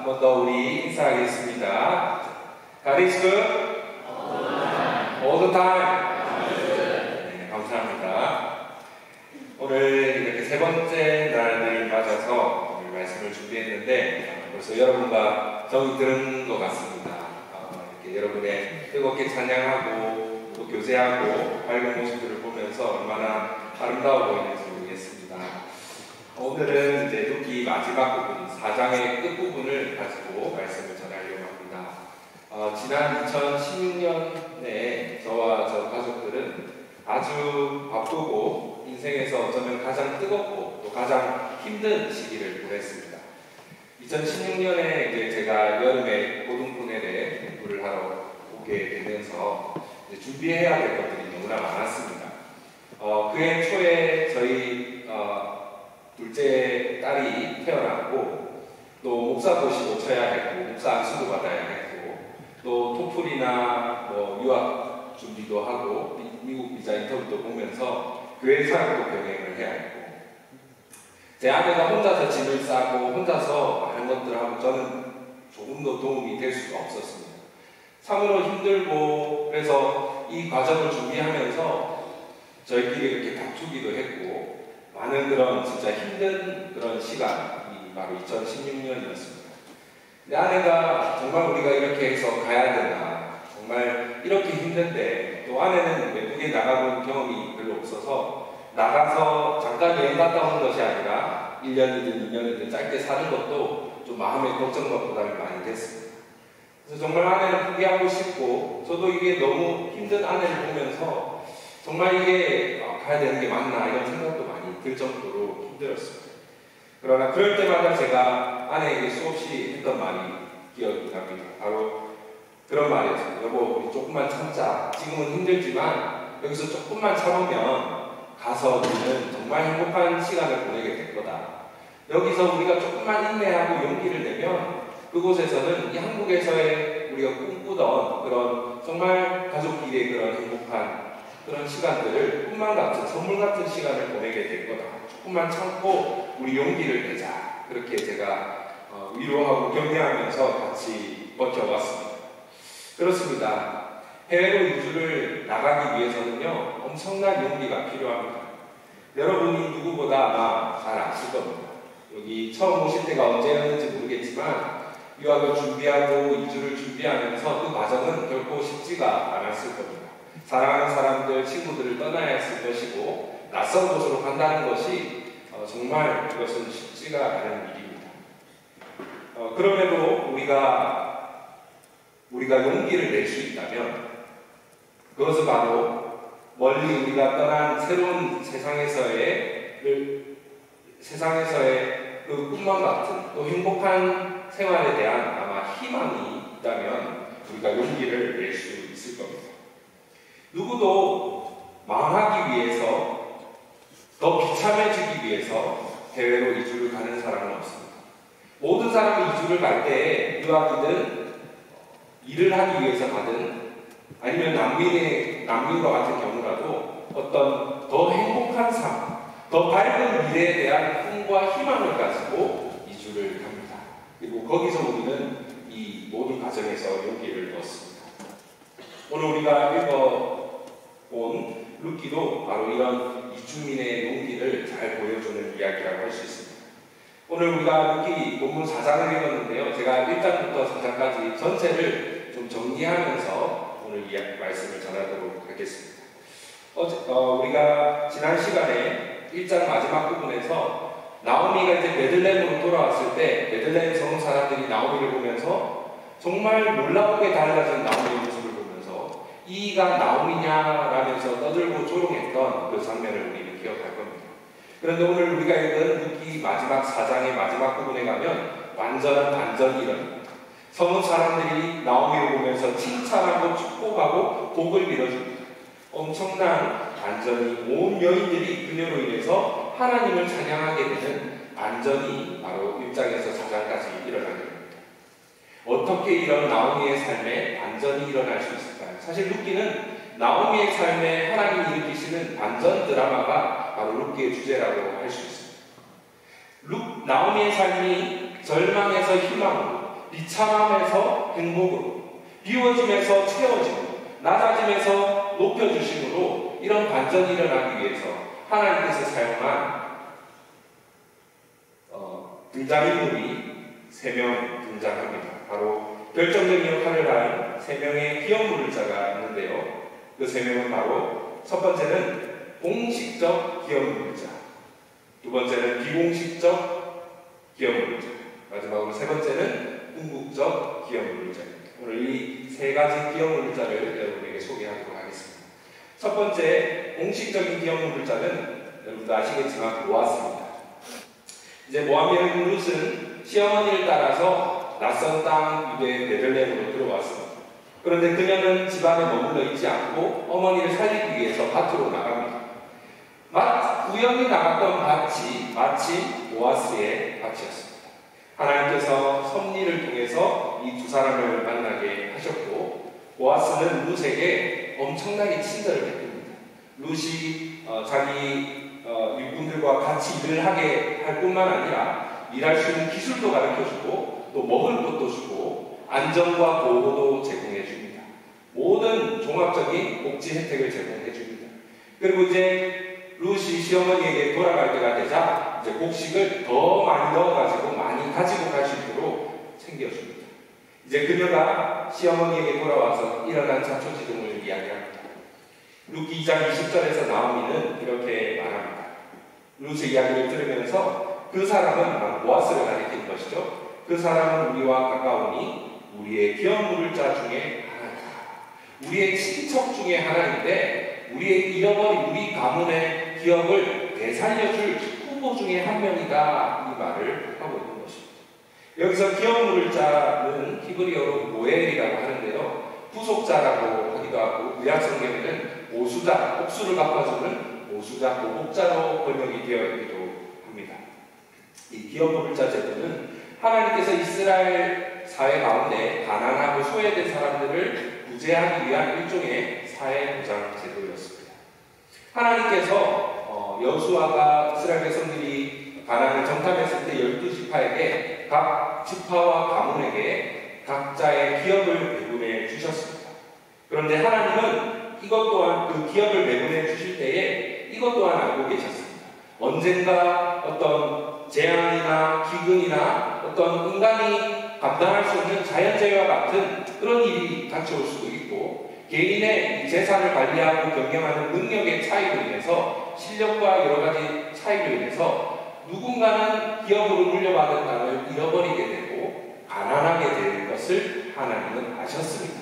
한 번 더 우리 인사하겠습니다. God is good all the time. 네, 감사합니다. 오늘 이렇게 세 번째 날을 맞아서 오늘 말씀을 준비했는데 벌써 여러분과 정이 들은 것 같습니다. 이렇게 여러분의 뜨겁게 찬양하고 또 교제하고 밝은 모습들을 보면서 얼마나 아름다워 보이는지 모르겠습니다. 오늘은 이제 룻기 마지막 부분, 4장의 끝부분을 가지고 말씀을 전하려고 합니다. 지난 2016년에 저와 저 가족들은 아주 바쁘고 인생에서 어쩌면 가장 뜨겁고 또 가장 힘든 시기를 보냈습니다. 2016년에 이제 제가 여름에 고등분해에 공부를 하러 오게 되면서 준비해야 될 것들이 너무나 많았습니다. 그해 초에 저희 둘째 딸이 태어났고 또 목사 고시도 쳐야 했고 목사 안수도 받아야 했고 또 토플이나 유학 준비도 하고 미국 비자 인터뷰도 보면서 교회 사역도 병행을 해야 했고 제 아내가 혼자서 짐을 싸고 혼자서 많은 것들을 하고 저는 조금도 도움이 될 수가 없었습니다. 참으로 힘들고 그래서 이 과정을 준비하면서 저희끼리 이렇게 다투기도 했고 많은 그런 진짜 힘든 그런 시간이 바로 2016년이었습니다. 내 아내가 정말 우리가 이렇게 해서 가야 되나 정말 이렇게 힘든데 또 아내는 외국에 나가본 경험이 별로 없어서 나가서 잠깐 여행 갔다 오는 것이 아니라 1년이든 2년이든 짧게 사는 것도 좀 마음의 걱정과 부담이 많이 됐습니다. 그래서 정말 아내를 포기하고 싶고 저도 이게 너무 힘든 아내를 보면서 정말 이게 가야 되는 게 맞나 이런 생각도 많이 들 정도로 힘들었습니다. 그러나 그럴 때마다 제가 아내에게 수없이 했던 말이 기억이 납니다. 바로 그런 말이었어요. 여보 우리 조금만 참자. 지금은 힘들지만 여기서 조금만 참으면 가서 우리는 정말 행복한 시간을 보내게 될 거다. 여기서 우리가 조금만 인내하고 용기를 내면 그곳에서는 이 한국에서의 우리가 꿈꾸던 그런 정말 가족끼리의 그런 행복한 그런 시간들을 꿈만 같은 선물 같은 시간을 보내게 될 거다. 조금만 참고 우리 용기를 내자. 그렇게 제가 위로하고 격려하면서 같이 버텨왔습니다. 그렇습니다. 해외로 이주를 나가기 위해서는요 엄청난 용기가 필요합니다. 여러분이 누구보다 아마 잘 아실 겁니다. 여기 처음 오실 때가 언제였는지 모르겠지만 유학을 준비하고 이주를 준비하면서 그 과정은 결코 쉽지가 않았을 겁니다. 사랑하는 사람들, 친구들을 떠나야 했을 것이고 낯선 곳으로 간다는 것이 정말 그것은 쉽지가 않은 일입니다. 그럼에도 우리가 용기를 낼 수 있다면 그것은 바로 멀리 우리가 떠난 새로운 세상에서의 그 꿈만 같은 또 행복한 생활에 대한 아마 희망이 있다면 우리가 용기를 낼 수 있을 겁니다. 누구도 망하기 위해서 더 비참해지기 위해서 해외로 이주를 가는 사람은 없습니다. 모든 사람이 이주를 갈 때 유학이든 일을 하기 위해서 가든 아니면 난민과 같은 경우라도 어떤 더 행복한 삶, 더 밝은 미래에 대한 꿈과 희망을 가지고 이주를 합니다. 그리고 거기서 우리는 이 모든 과정에서 용기를 얻습니다. 오늘 우리가 읽어본 룻기도 바로 이런 이주민의 용기를 잘 보여주는 이야기라고 할 수 있습니다. 오늘 우리가 룻기 본문 4장을 읽었는데요. 제가 1장부터 4장까지 전체를 좀 정리하면서 오늘 이 말씀을 전하도록 하겠습니다. 우리가 지난 시간에 1장 마지막 부분에서 나오미가 이제 베들레헴으로 돌아왔을 때 베들레헴 성 사람들이 나오미를 보면서 정말 놀랍게 달라진 나오미의 모습을 보면서 이가 나오미냐라면서 떠들고 조롱했던 그 장면을 우리는 기억할 겁니다. 그런데 오늘 우리가 읽은 룻기 마지막 4장의 마지막 부분에 가면 완전한 반전이 일어납니다. 성읍 사람들이 나오미를 보면서 칭찬하고 축복하고 복을 빌어줍니다. 엄청난 반전이 온 여인들이 그녀로 인해서 하나님을 찬양하게 되는 반전이 바로 1장에서 4장까지 일어나게 됩니다. 어떻게 이런 나오미의 삶에 반전이 일어날 수 있을까요? 사실 룻기는 나오미의 삶에 하나님이 일으키시는 반전 드라마가 바로 룻기의 주제라고 할 수 있습니다. 나오미의 삶이 절망에서 희망으로, 비참함에서 행복으로, 비워짐에서 채워지고, 낮아짐에서 높여주심으로 이런 반전이 일어나기 위해서 하나님께서 사용한 등장인물이 3명 등장합니다. 바로 결정적인 역할을 한 3명의 기업물자가 있는데요. 그 3명은 바로 첫 번째는 공식적 기업물자, 두 번째는 비공식적 기업물자, 마지막으로 세 번째는 궁극적 기업물자입니다. 오늘 이 3가지 기업물자를 여러분에게 소개하도록 하겠습니다. 첫 번째 공식적인 기업물자는 여러분도 아시겠지만 보아스입니다. 이제 모함 여인 룻은 시어머니를 따라서 낯선 땅 유대 베들레헴으로 들어왔습니다. 그런데 그녀는 집안에 머물러 있지 않고 어머니를 살리기 위해서 밭으로 나갑니다. 우연히 나갔던 밭이 마치 보아스의 밭이었습니다. 하나님께서 섭리를 통해서 이 두 사람을 만나게 하셨고, 보아스는 룻에게 엄청나게 친절을 베풉니다. 룻이 자기 일꾼들과 같이 일을 하게 할 뿐만 아니라 일할 수 있는 기술도 가르쳐주고 또 먹을 것도 주고 안전과 보호도 제공해 줍니다. 모든 종합적인 복지 혜택을 제공해 줍니다. 그리고 이제 룻이 시어머니에게 돌아갈 때가 되자 이제 곡식을 더 많이 넣어가지고 많이 가지고 갈 수 있도록 챙겨줍니다. 이제 그녀가 시어머니에게 돌아와서 일어난 자초지종을 이야기합니다. 룻기 2장 20절에서 나오미는 이렇게 말합니다. 룻의 이야기를 들으면서 그 사람은 보아스를 가리키는 것이죠. 그 사람은 우리와 가까우니 우리의 기업물자 중에 하나이다. 우리의 친척 중에 하나인데 우리의 잃어버린 우리 가문의 기업을 되살려줄 후보 중에 한 명이다. 이 말을 하고 있는 것입니다. 여기서 기업물자는 히브리어로 모엘이라고 하는데요. 부속자라고 하기도 하고 의학성경에는 오수자, 옥수를 바꿔주는 오수자, 보복자로 번역이 되어 있기도 합니다. 이 기업물자 제도는 하나님께서 이스라엘 사회 가운데 가난하고 소외된 사람들을 구제하기 위한 일종의 사회보장 제도였습니다. 하나님께서 여호수아가 이스라엘 백성들이 가나안을 정탐했을 때 12지파에게 각 지파와 가문에게 각자의 기업을 배분해 주셨습니다. 그런데 하나님은 이것 또한 그 기업을 배분해 주실 때에 이것 또한 알고 계셨습니다. 언젠가 어떤 재앙이나 기근이나 어떤 인간이 감당할 수 없는 자연재해와 같은 그런 일이 닥쳐올 수도 있고 개인의 재산을 관리하고 경영하는 능력의 차이로 인해서 실력과 여러 가지 차이로 인해서 누군가는 기업으로 물려받은 땅을 잃어버리게 되고 가난하게 될 것을 하나님은 아셨습니다.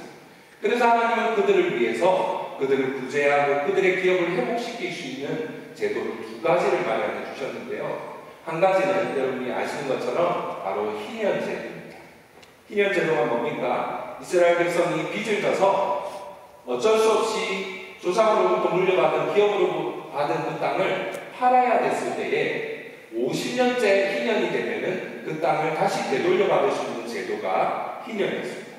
그래서 하나님은 그들을 위해서 그들을 구제하고 그들의 기업을 회복시킬 수 있는 제도를 2가지를 마련해 주셨는데요. 한 가지는 여러분이 아시는 것처럼 바로 희년제도입니다. 희년제도가 뭡니까? 이스라엘 백성이 빚을 져서 어쩔 수 없이 조상으로부터 물려받은 기업으로 받은 그 땅을 팔아야 됐을 때에 50년째 희년이 되면은 그 땅을 다시 되돌려 받을 수 있는 제도가 희년이었습니다.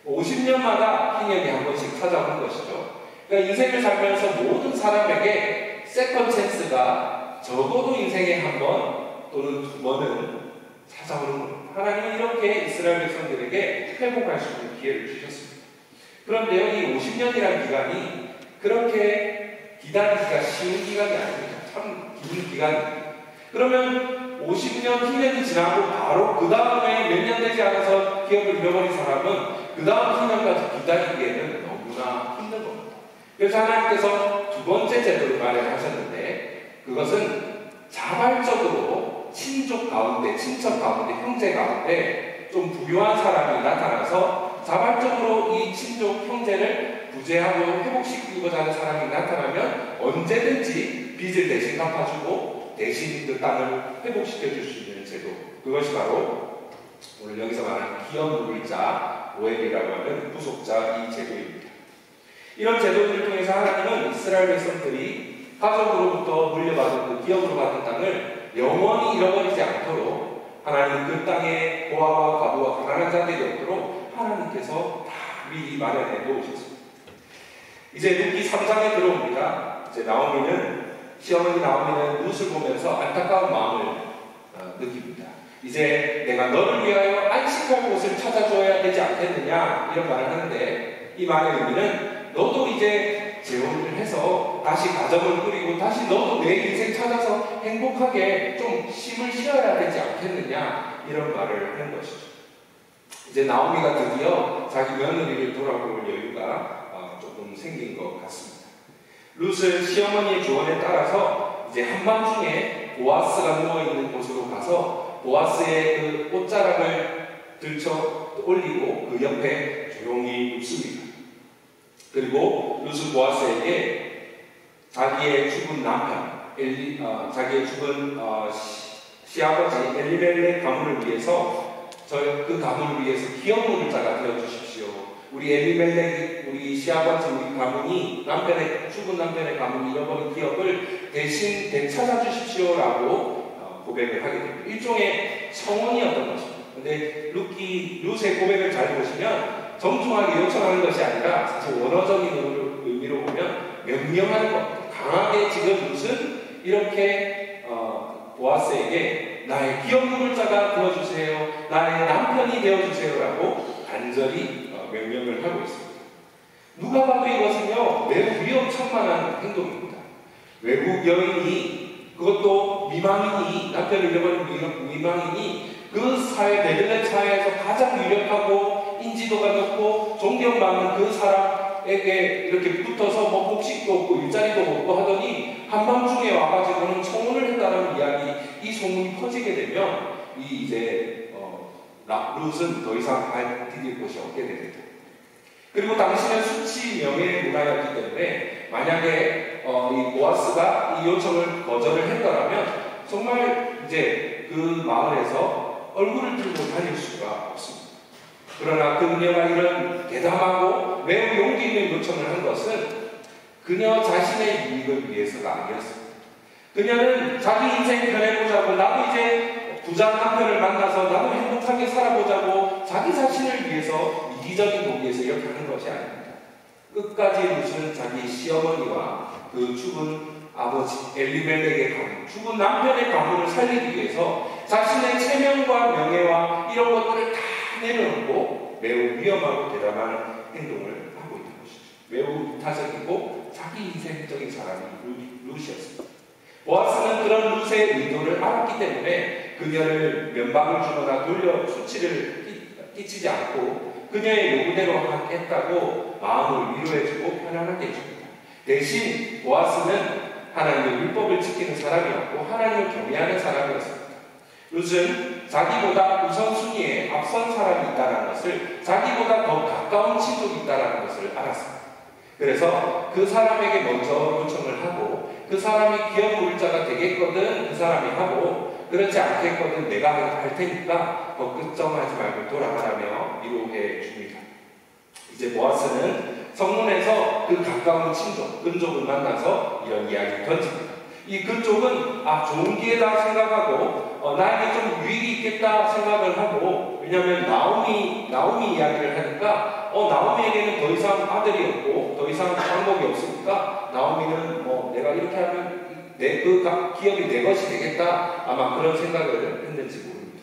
50년마다 희년이 한 번씩 찾아오는 것이죠. 그러니까 인생을 살면서 모든 사람에게 세컨 찬스가 적어도 인생에 한 번 또는 2번은 찾아오는 겁니다. 하나님은 이렇게 이스라엘 백성들에게 회복할 수 있는 기회를 주셨습니다. 그런데요, 이 50년이라는 기간이 그렇게 기다리기가 쉬운 기간이 아닙니다. 참 긴 기간입니다. 그러면 50년 희년이 지나고 바로 그 다음에 몇 년 되지 않아서 기업을 잃어버린 사람은 그 다음 희년까지 기다리기에는 너무나 힘든 겁니다. 그래서 하나님께서 2번째 제도를 마련하셨는데 그것은 자발적으로 친족 가운데, 친척 가운데, 형제 가운데 좀 부유한 사람이 나타나서 자발적으로 이 친족 형제를 구제하고 회복시키고자 하는 사람이 나타나면 언제든지 빚을 대신 갚아주고 대신 그 땅을 회복시켜줄 수 있는 제도, 그것이 바로 오늘 여기서 말하는 기업물자 모엘이라고 하는 부속자 이 제도입니다. 이런 제도들을 통해서 하나님은 이스라엘 백성들이 가족으로부터 물려받은 그 기업으로 받은 땅을 영원히 잃어버리지 않도록 하나님 그 땅에 고아와 과부와 가난한 자들이 없도록 하나님께서 다 미리 마련해 놓으셨습니다. 이제 룻기 3장에 들어옵니다. 이제 시어머니 나오미는 룻을 보면서 안타까운 마음을 느낍니다. 이제 내가 너를 위하여 안식을 안식할 곳을 찾아줘야 되지 않겠느냐 이런 말을 하는데, 이 말의 의미는 너도 이제 재혼을 해서 다시 가정을 꾸리고 다시 너도 내 인생 찾아서 행복하게 좀 쉼을 쉬어야 되지 않겠느냐 이런 말을 하는 것이죠. 이제 나오미가 드디어 자기 며느리를 돌아볼 여유가 조금 생긴 것 같습니다. 룻은 시어머니의 조언에 따라서 이제 한밤중에 보아스가 누워있는 곳으로 가서 보아스의 그 옷자락을 들쳐 올리고 그 옆에 조용히 눕습니다. 그리고 룻은 보아스에게 자기의 죽은 남편, 자기의 죽은 시아버지 엘리멜렉 가문을 위해서 그 가문을 위해서 기업물을 자가 되어주십시오. 우리 엘리멜렉, 우리 시아버지, 우리 가문이 죽은 남편의 가문이 잃어버린 기업을 대신 되찾아 주십시오라고 고백을 하게 됩니다. 일종의 청혼이었던 것입니다. 근데 룻의 고백을 잘 보시면 정중하게 요청하는 것이 아니라 사실 원어적인 의미로 보면 명령하는 것. 강하게 지금 룻은 이렇게 보아스에게 나의 기업물을 자가 되어주세요. 나의 남편이 되어주세요라고 간절히 명령을 하고 있습니다. 누가 봐도 이것은요 매우 위험천만한 행동입니다. 외국 여인이, 그것도 미망인이, 남편을 잃어버린 미망인이 그 사회, 베들레헴 사회에서 가장 유력하고 인지도가 높고 존경받는 그 사람에게 이렇게 붙어서 뭐 복식도 없고 일자리도 없고 하더니 한밤중에 와가지고는 청혼을 했다는 이야기, 이 소문이 퍼지게 되면 이제 룻은 더 이상 발 디딜 곳이 없게 됩니다. 그리고 당시는 수치 명예의 문화였기 때문에 만약에 이 보아스가 이 요청을 거절을 했더라면 정말 이제 그 마을에서 얼굴을 들고 다닐 수가 없습니다. 그러나 그녀가 이런 대담하고 매우 용기 있는 요청을 한 것은 그녀 자신의 유익을 위해서가 아니었습니다. 그녀는 자기 인생 변해보자고, 나도 이제 부자 남편을 만나서 나도 행복하게 살아보자고 자기 자신을 위해서, 이기적인 도구에서 이렇게 하는 것이 아닙니다. 끝까지 룻은 자기 시어머니와 그 죽은 아버지 엘리멜렉의 가문, 죽은 남편의 가문을 살리기 위해서 자신의 체면과 명예와 이런 것들을 다 내려놓고 매우 위험하고 대담한 행동을 하고 있는 것이죠. 매우 이타적이고 자기 인생적인 사람이 룻이었습니다. 보아스는 그런 룻의 의도를 알았기 때문에 그녀를 면박을 주거나 돌려 수치를 끼치지 않고 그녀의 요구대로 하겠다고 마음을 위로해주고 편안하게 해줍니다. 대신 보아스는 하나님의 율법을 지키는 사람이었고 하나님을 경외하는 사람이었습니다. 룻은 자기보다 우선순위에 앞선 사람이 있다는 것을, 자기보다 더 가까운 친족이 있다는 것을 알았습니다. 그래서 그 사람에게 먼저 요청을 하고, 그 사람이 기업물자가 되겠거든 그 사람이 하고, 그렇지 않겠거든 내가 할 테니까 걱정하지 말고 돌아가라며 위로해 줍니다. 이제 보아스는 성문에서 그 가까운 친족, 근족을 만나서 이런 이야기를 던집니다. 이 근족은 좋은 기회다 생각하고 나에게 좀 유익이 있겠다 생각을 하고, 왜냐하면 나오미 이야기를 하니까 나오미에게는 더 이상 아들이 없고 더 이상 장복이 없으니까 나오미는 내가 이렇게 하면 그 기업이 내 것이 되겠다, 아마 그런 생각을 했는지 모릅니다.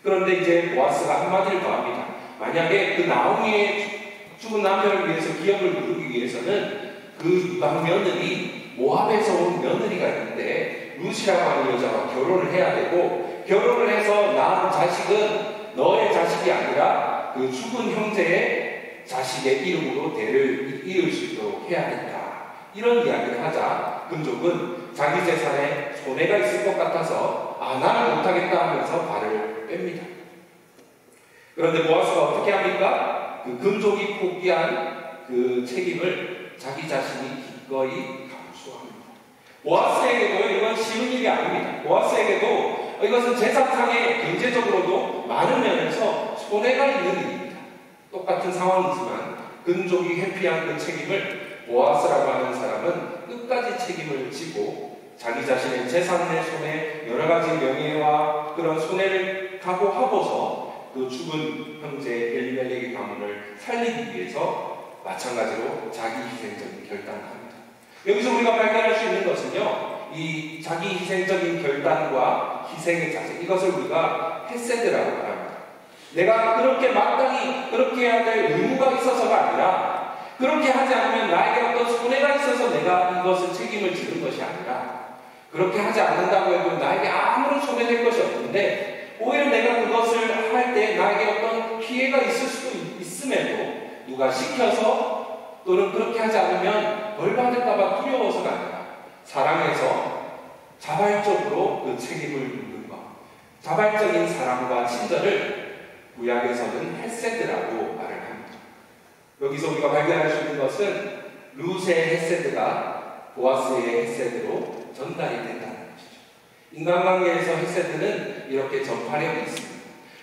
그런데 이제 보아스가 한마디를 더 합니다. 만약에 그 나오미의 죽은 남편을 위해서 기업을 누르기 위해서는 그 이방 며느리, 모압에서 온 며느리가 있는데 룻이라고 하는 여자와 결혼을 해야 되고, 결혼을 해서 낳은 자식은 너의 자식이 아니라 그 죽은 형제의 자식의 이름으로 대를 이을 수 있도록 해야 된다. 이런 이야기를 하자 근족은 자기 재산에 손해가 있을 것 같아서 나는 못하겠다 하면서 발을 뺍니다. 그런데 보아스가 어떻게 합니까? 그 근족이 포기한 그 책임을 자기 자신이 기꺼이 감수합니다. 보아스에게도 이건 쉬운 일이 아닙니다. 보아스에게도 이것은 재산상의 경제적으로도 많은 면에서 손해가 있는 일입니다. 똑같은 상황이지만 근족이 회피한 그 책임을 보아스라고 하는 사람은 끝까지 책임을 지고 자기 자신의 재산의 손해, 여러 가지 명예와 그런 손해를 각오하고서 그 죽은 형제 엘리멜렉의 가문을 살리기 위해서 마찬가지로 자기 희생적인 결단을 합니다. 여기서 우리가 발견할 수 있는 것은요, 이 자기 희생적인 결단과 희생의 자세, 이것을 우리가 헤세드라고 말합니다. 내가 그렇게 마땅히 그렇게 해야 될 의무가 있어서가 아니라 그렇게 하지 않으면 나에게 어떤 손해가 있어서 내가 이것을 책임을 지는 것이 아니라 그렇게 하지 않는다고 해도 나에게 아무런 손해될 것이 없는데 오히려 내가 그것을 할 때 나에게 어떤 피해가 있을 수도 있음에도 누가 시켜서 또는 그렇게 하지 않으면 벌 받을까봐 두려워서가 아니라 사랑해서 자발적으로 그 책임을 묻는 것, 자발적인 사랑과 친절을 구약에서는 헤세드라고 말을 합니다. 여기서 우리가 발견할 수 있는 것은 룻의 헤세드가 보아스의 헤세드로 전달이 된다는 것이죠. 인간관계에서 헤세드는 이렇게 전파력이 있습니다.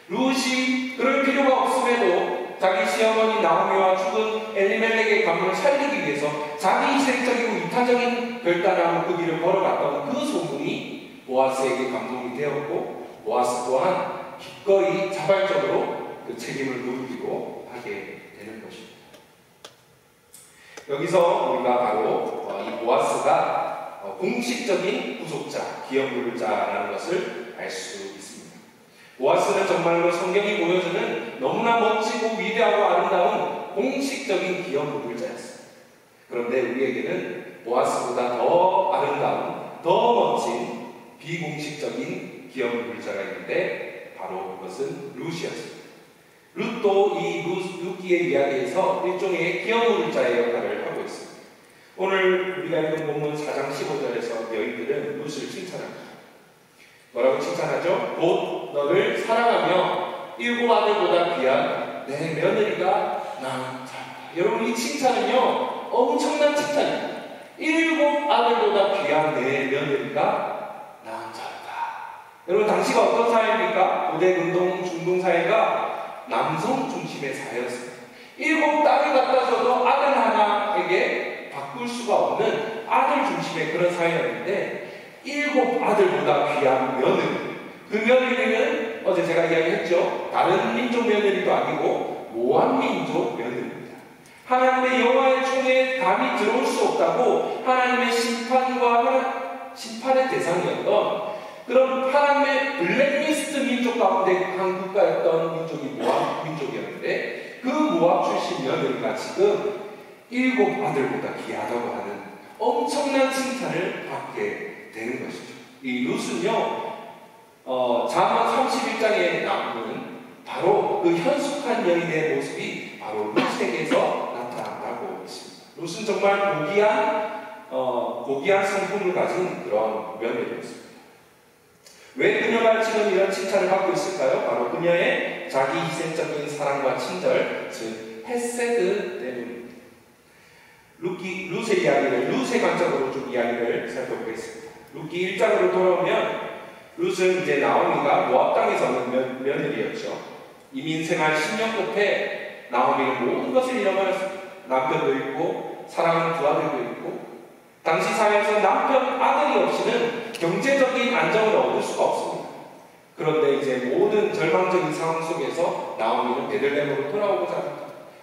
룻이 그럴 필요가 없음에도 자기 시어머니 나오미와 죽은 엘리멜렉의 가문을 살리기 위해서 자기 희생적이고 이타적인 결단을 그 길을 걸어갔던 그 소문이 보아스에게 감동이 되었고 보아스 또한 기꺼이 자발적으로 그 책임을 물기로 하게 되는 것입니다. 여기서 우리가 바로 이 보아스가 공식적인 구속자, 기업 물자라는 것을 알 수 있습니다. 보아스는 정말로 성경이 보여주는 너무나 멋지고 위대하고 아름다운 공식적인 기업 물자였습니다. 그런데 우리에게는 보아스보다 더 아름다운, 더 멋진 비공식적인 기업 물자가 있는데 바로 그것은 룻이었습니다. 룻도 이 룻기의 이야기에서 일종의 기업물자의 역할을 하고 있습니다. 오늘 우리가 읽은 본문 4장 15절에서 여인들은 룻을 칭찬합니다. 뭐라고 칭찬하죠? 곧 너를 사랑하며 일곱 아들보다 귀한 내 며느리가 나는 자다. 여러분 이 칭찬은요 엄청난 칭찬입니다. 일곱 아들보다 귀한 내 며느리가 나는 자다. 여러분 당시가 어떤 사회입니까? 고대 근동 중동 사회가 남성 중심의 사회였습니다. 일곱 딸을 갖다 줘도 아들 하나에게 바꿀 수가 없는 아들 중심의 그런 사회였는데 일곱 아들보다 귀한 며느리, 그 며느리는 어제 제가 이야기했죠. 다른 민족 며느리도 아니고 모압 민족 며느리입니다. 하나님의 여호와의 총에 감히 들어올 수 없다고 하나님의 심판의 대상이었던 그런 하나님의 블랙리스트 민족 가운데 한 국가였던 민족이 모압 민족이었는데 그 모압 출신 며느리가 지금 일곱 아들보다 귀하다고 하는 엄청난 칭찬을 받게 되는 것이죠. 이 룻은요 잠언 31장에 나오는 바로 그 현숙한 여인의 모습이 바로 룻에게서 나타나고 있습니다. 룻은 정말 고귀한 성품을 가진 그런 며느리였습니다. 왜 그녀가 지금 이런 칭찬을 받고 있을까요? 바로 그녀의 자기 희생적인 사랑과 친절, 즉 헤세드 때문입니다. 룻의 이야기를, 룻의 관점으로 좀 이야기를 살펴보겠습니다. 룻기 1장으로 돌아오면 룻은 이제 나오미가 모압 땅에서 얻는 며느리였죠. 이민 생활 10년 끝에 나오미는 모든 것을 잃어버렸습니다. 남편도 있고 사랑하는 두 아들도 있고 당시 사회에서 남편 아들이 없이는 경제적인 안정을 얻을 수가 없습니다. 그런데 이제 모든 절망적인 상황 속에서 나오미는 베들레헴으로 돌아오고자 합니다.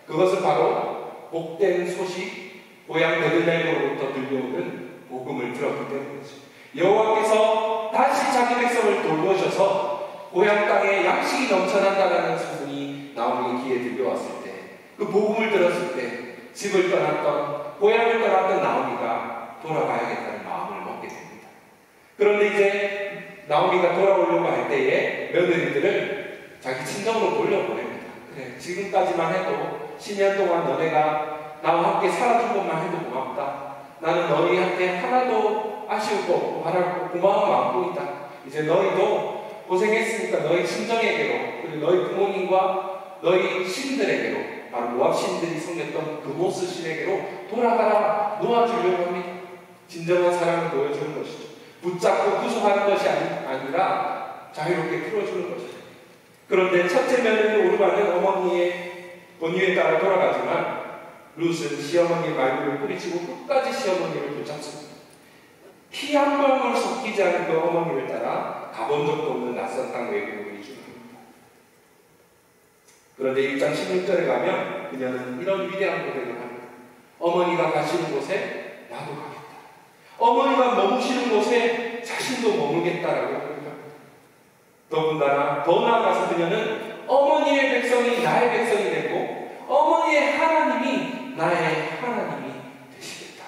그것은 바로 복된 소식, 고향 베들레헴으로부터 들려오는 복음을 들었기 때문이죠. 여호와께서 다시 자기 백성을 돌보셔서 고향 땅에 양식이 넘쳐난다는 소문이 나오미의 귀에 들려왔을 때, 그 복음을 들었을 때 집을 떠났던, 고향을 떠났던 나오미가 돌아가야겠다는 마음을 먹게 됩니다. 그런데 이제 나오미가 돌아오려고 할 때에 며느리들을 자기 친정으로 돌려보냅니다. 그래, 지금까지만 해도 10년 동안 너네가 나와 함께 살아준 것만 해도 고맙다. 나는 너희한테 하나도 아쉬울 거 없고 바랄 거 고마운 마음뿐이다. 이제 너희도 고생했으니까 너희 친정에게로, 그리고 너희 부모님과 너희 신들에게로, 바로 모압 신들이 섬겼던 그 모스 신에게로 돌아가라 놓아주려고 합니다. 진정한 사랑을 보여주는 것이죠. 붙잡고 구속하는 것이 아니라 자유롭게 풀어주는 것이죠. 그런데 첫째 며느리 오르바는 어머니의 권유에 따라 돌아가지만 룻은 시어머니의 말문을 뿌리치고 끝까지 시어머니를 붙잡습니다. 피 한 방울 섞이지 않은 그 어머니를 따라 가본 적도 없는 낯선 땅 외국으로 이주합니다. 그런데 1장 16절에 가면 그녀는 이런 위대한 고백을 합니다. 어머니가 가시는 곳에 나도 가겠다. 어머니가 머무시는 곳에 자신도 머물겠다라고 합니다. 더군다나 더 나아가서 그녀는 어머니의 백성이 나의 백성이 되고 어머니의 하나님이 나의 하나님이 되시겠다.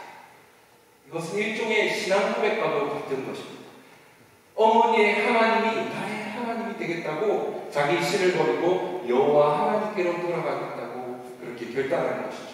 이것은 일종의 신앙 고백과도 같은 것입니다. 어머니의 하나님이 나의 하나님이 되겠다고 자기 신을 버리고 여호와 하나님께로 돌아가겠다고 그렇게 결단하는 것이죠.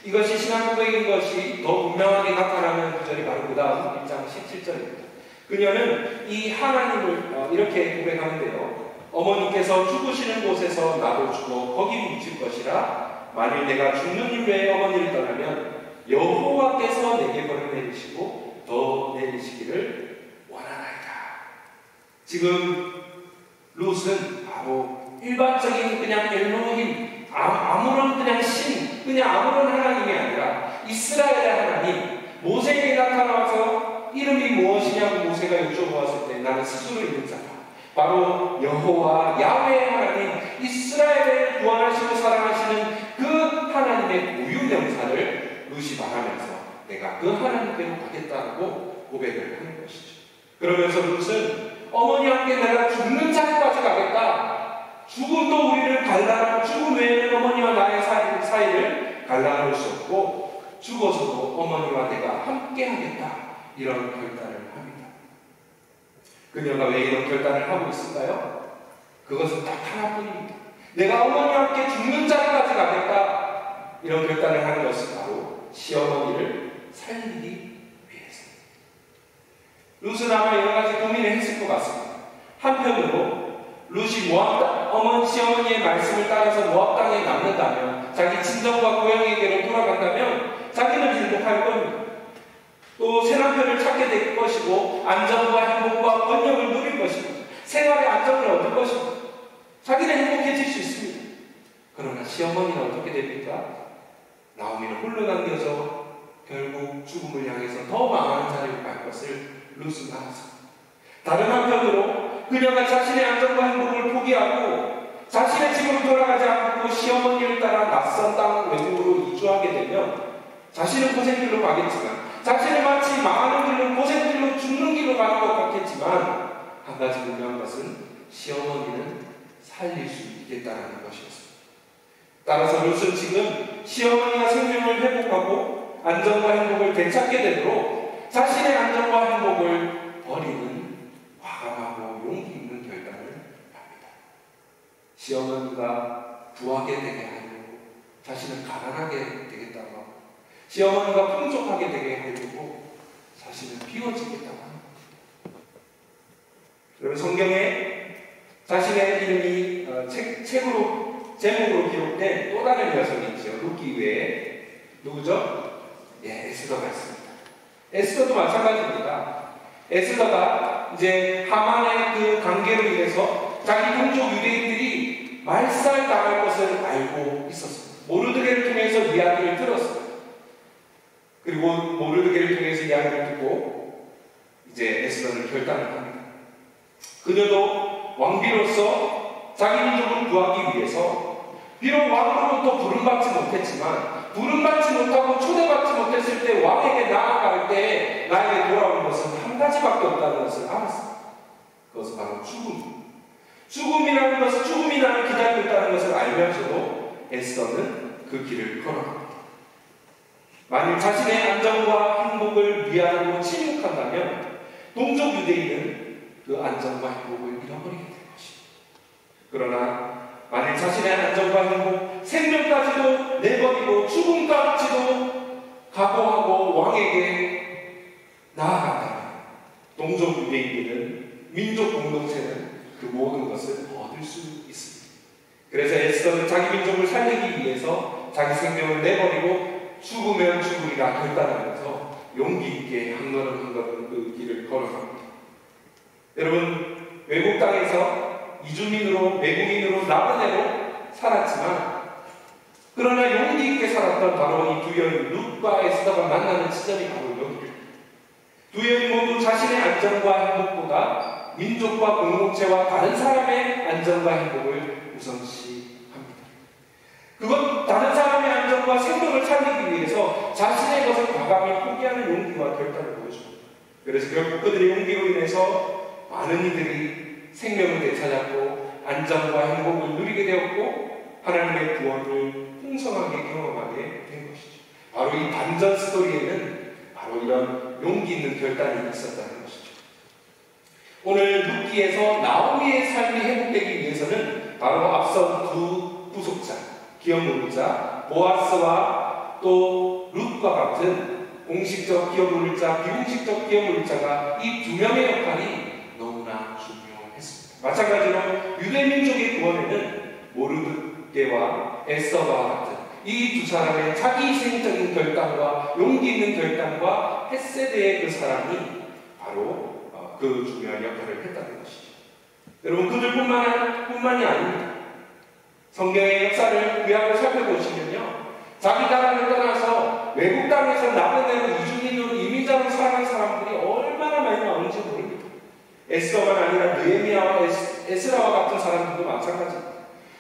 이것이 신앙 고백인 것이 더 분명하게 나타나는 구절이 바로 그 다음 1장 17절입니다. 그녀는 이 하나님을 이렇게 고백하는데요. 어머니께서 죽으시는 곳에서 나도 죽어 거기 묻힐 것이라. 만일 내가 죽는 이후에 어머니를 떠나면 여호와께서 내게 벌을 내리시고 더 내리시기를 원하나이다. 지금 룻은 바로 일반적인 그냥 엘로힘, 아무런 그냥 신, 그냥 아무런 하나님이 아니라 이스라엘의 하나님, 모세에게 나타나서 이름이 무엇이냐고 모세가 여쭤보았을 때 나는 스스로 있는 자다. 바로 여호와 야훼의 하나님, 이스라엘을 구원하시고 사랑하시는 그 하나님의 고유 명사를 룻이 말하면서 내가 그 하나님께로 가겠다고 고백을 하는 것이죠. 그러면서 룻은 어머니와 함께 내가 죽는 자리까지 가겠다. 죽음도 우리를 갈라놓고 죽음 외에는 어머니와 나의 사이를 갈라놓을 수 없고 죽어서도 어머니와 내가 함께 하겠다. 이런 결단을 합니다. 그녀가 왜 이런 결단을 하고 있을까요? 그것은 딱 하나뿐입니다. 내가 어머니와 함께 죽는 자리까지 가겠다. 이런 결단을 하는 것은 바로 시어머니를 살리기 위해서입니다. 룻은 아마 여러 가지 고민을 했을 것 같습니다. 한편으로 룻이 어머니 시어머니의 말씀을 따라서 모압 땅에 남는다면, 자기 친정과 고향에게로 돌아간다면 자기는 행복할 겁니다. 또 새 남편을 찾게 될 것이고 안정과 행복과 번영을 누릴 것이고 생활의 안정을 얻을 것이고 자기는 행복해질 수 있습니다. 그러나 시어머니는 어떻게 됩니까? 나오미는 홀로 남겨져 결국 죽음을 향해서 더 망하는 자리로 갈 것을 룻은 알았습니다. 다른 한편으로 그녀가 자신의 안정과 행복을 포기하고 자신의 집으로 돌아가지 않고 시어머니를 따라 낯선 땅 외국으로 이주하게 되면 자신은 고생길로 가겠지만, 자신은 마치 망하는 길로, 고생길로, 죽는 길로 가는 것 같겠지만, 한 가지 분명한 것은 시어머니는 살릴 수 있겠다는 것이었습니다. 따라서 룻은 지금 시어머니가 생명을 회복하고 안정과 행복을 되찾게 되도록 자신의 안정과 행복을 버리는 과감하고 용기 있는 결단을 합니다. 시어머니가 부하게 되게 하려고 자신은 가난하게 되겠다고 하고, 시어머니가 풍족하게 되게 하려고 자신은 비워지겠다고 합니다. 여러분, 성경에 자신의 이름이 제목으로 기록된 또 다른 여성이 있죠. 룻 이외에 누구죠? 에스더가 있습니다. 에스더도 마찬가지입니다. 에스더가 이제 하만의 그 관계로 인해서 자기 동족 유대인들이 말살당할 것을 알고 있었습니다. 모르드게를 통해서 이야기를 들었습니다. 그리고 모르드게를 통해서 이야기를 듣고 이제 에스더는 결단을 합니다. 그녀도 왕비로서 자기 민족을 구하기 위해서 비록 왕으로부터 부름받지 못했지만, 부름받지 못하고 초대받지 못했을 때 왕에게 나아갈 때 나에게 돌아오는 것은 한 가지밖에 없다는 것을 알았습니다. 그것은 바로 죽음이라는 것은, 죽음이 나를 기다리고 있다는 것을 알면서도 에스더는 그 길을 걸어갑니다. 만일 자신의 안정과 행복을 위하고 침묵한다면 동족 유대인은 그 안정과 행복을 잃어버리게 될 것입니다. 그러나 만일 자신의 안정과 행복, 생명까지도 내버리고 죽음까지도 각오하고 왕에게 나아간다면 동족 유대인들은, 민족 공동체는 그 모든 것을 얻을 수 있습니다. 그래서 에스더는 자기 민족을 살리기 위해서 자기 생명을 내버리고 죽으면 죽으리라 결단하면서 용기 있게 한 걸음 한 걸음 그 길을 걸어갑니다. 여러분, 외국 땅에서 이주민으로, 외국인으로, 나그네로 살았지만, 그러나 용기 있게 살았던 바로 이 두 여인 룻과 에스더가 만나는 지점이 바로 여기입니다. 두 여인 모두 자신의 안정과 행복보다 민족과 공동체와 다른 사람의 안정과 행복을 우선시합니다. 그건 다른 사람의 안정과 생명을 살리기 위해서 자신의 것을 과감히 포기하는 용기와 결단을 보여줍니다. 그래서 결국 그들의 용기로 인해서 많은 이들이 생명을 되찾았고 안정과 행복을 누리게 되었고 하나님의 구원을 풍성하게 경험하게 된 것이죠. 바로 이 반전 스토리에는 바로 이런 용기 있는 결단이 있었다는 것이죠. 오늘 룻기에서 나오미의 삶이 회복되기 위해서는 바로 앞선 두 부속자, 기업 물자 보아스와 또 룻과 같은 공식적 기업 물자, 비공식적 기업 물자가 이 두 명의 역할이 너무나 중요했습니다. 마찬가지로 유대민족의 구원에는 모르드게와 에스더와 같은 이 두 사람의 자기희생적인 결단과 용기 있는 결단과 헷세대의 그 사람이 바로 그 중요한 역할을 했다는 것이죠. 여러분 그들뿐만이 아닙니다. 성경의 역사를 구약을 살펴보시면요, 자기 나라를 떠나서 외국 땅에서 나그네로 이주민으로 이민자로 살아간 사람들이 얼마나 많이 나오는지 모릅니다. 에스더만 아니라 느헤미야와 에스라와 같은 사람들도 마찬가지입니다.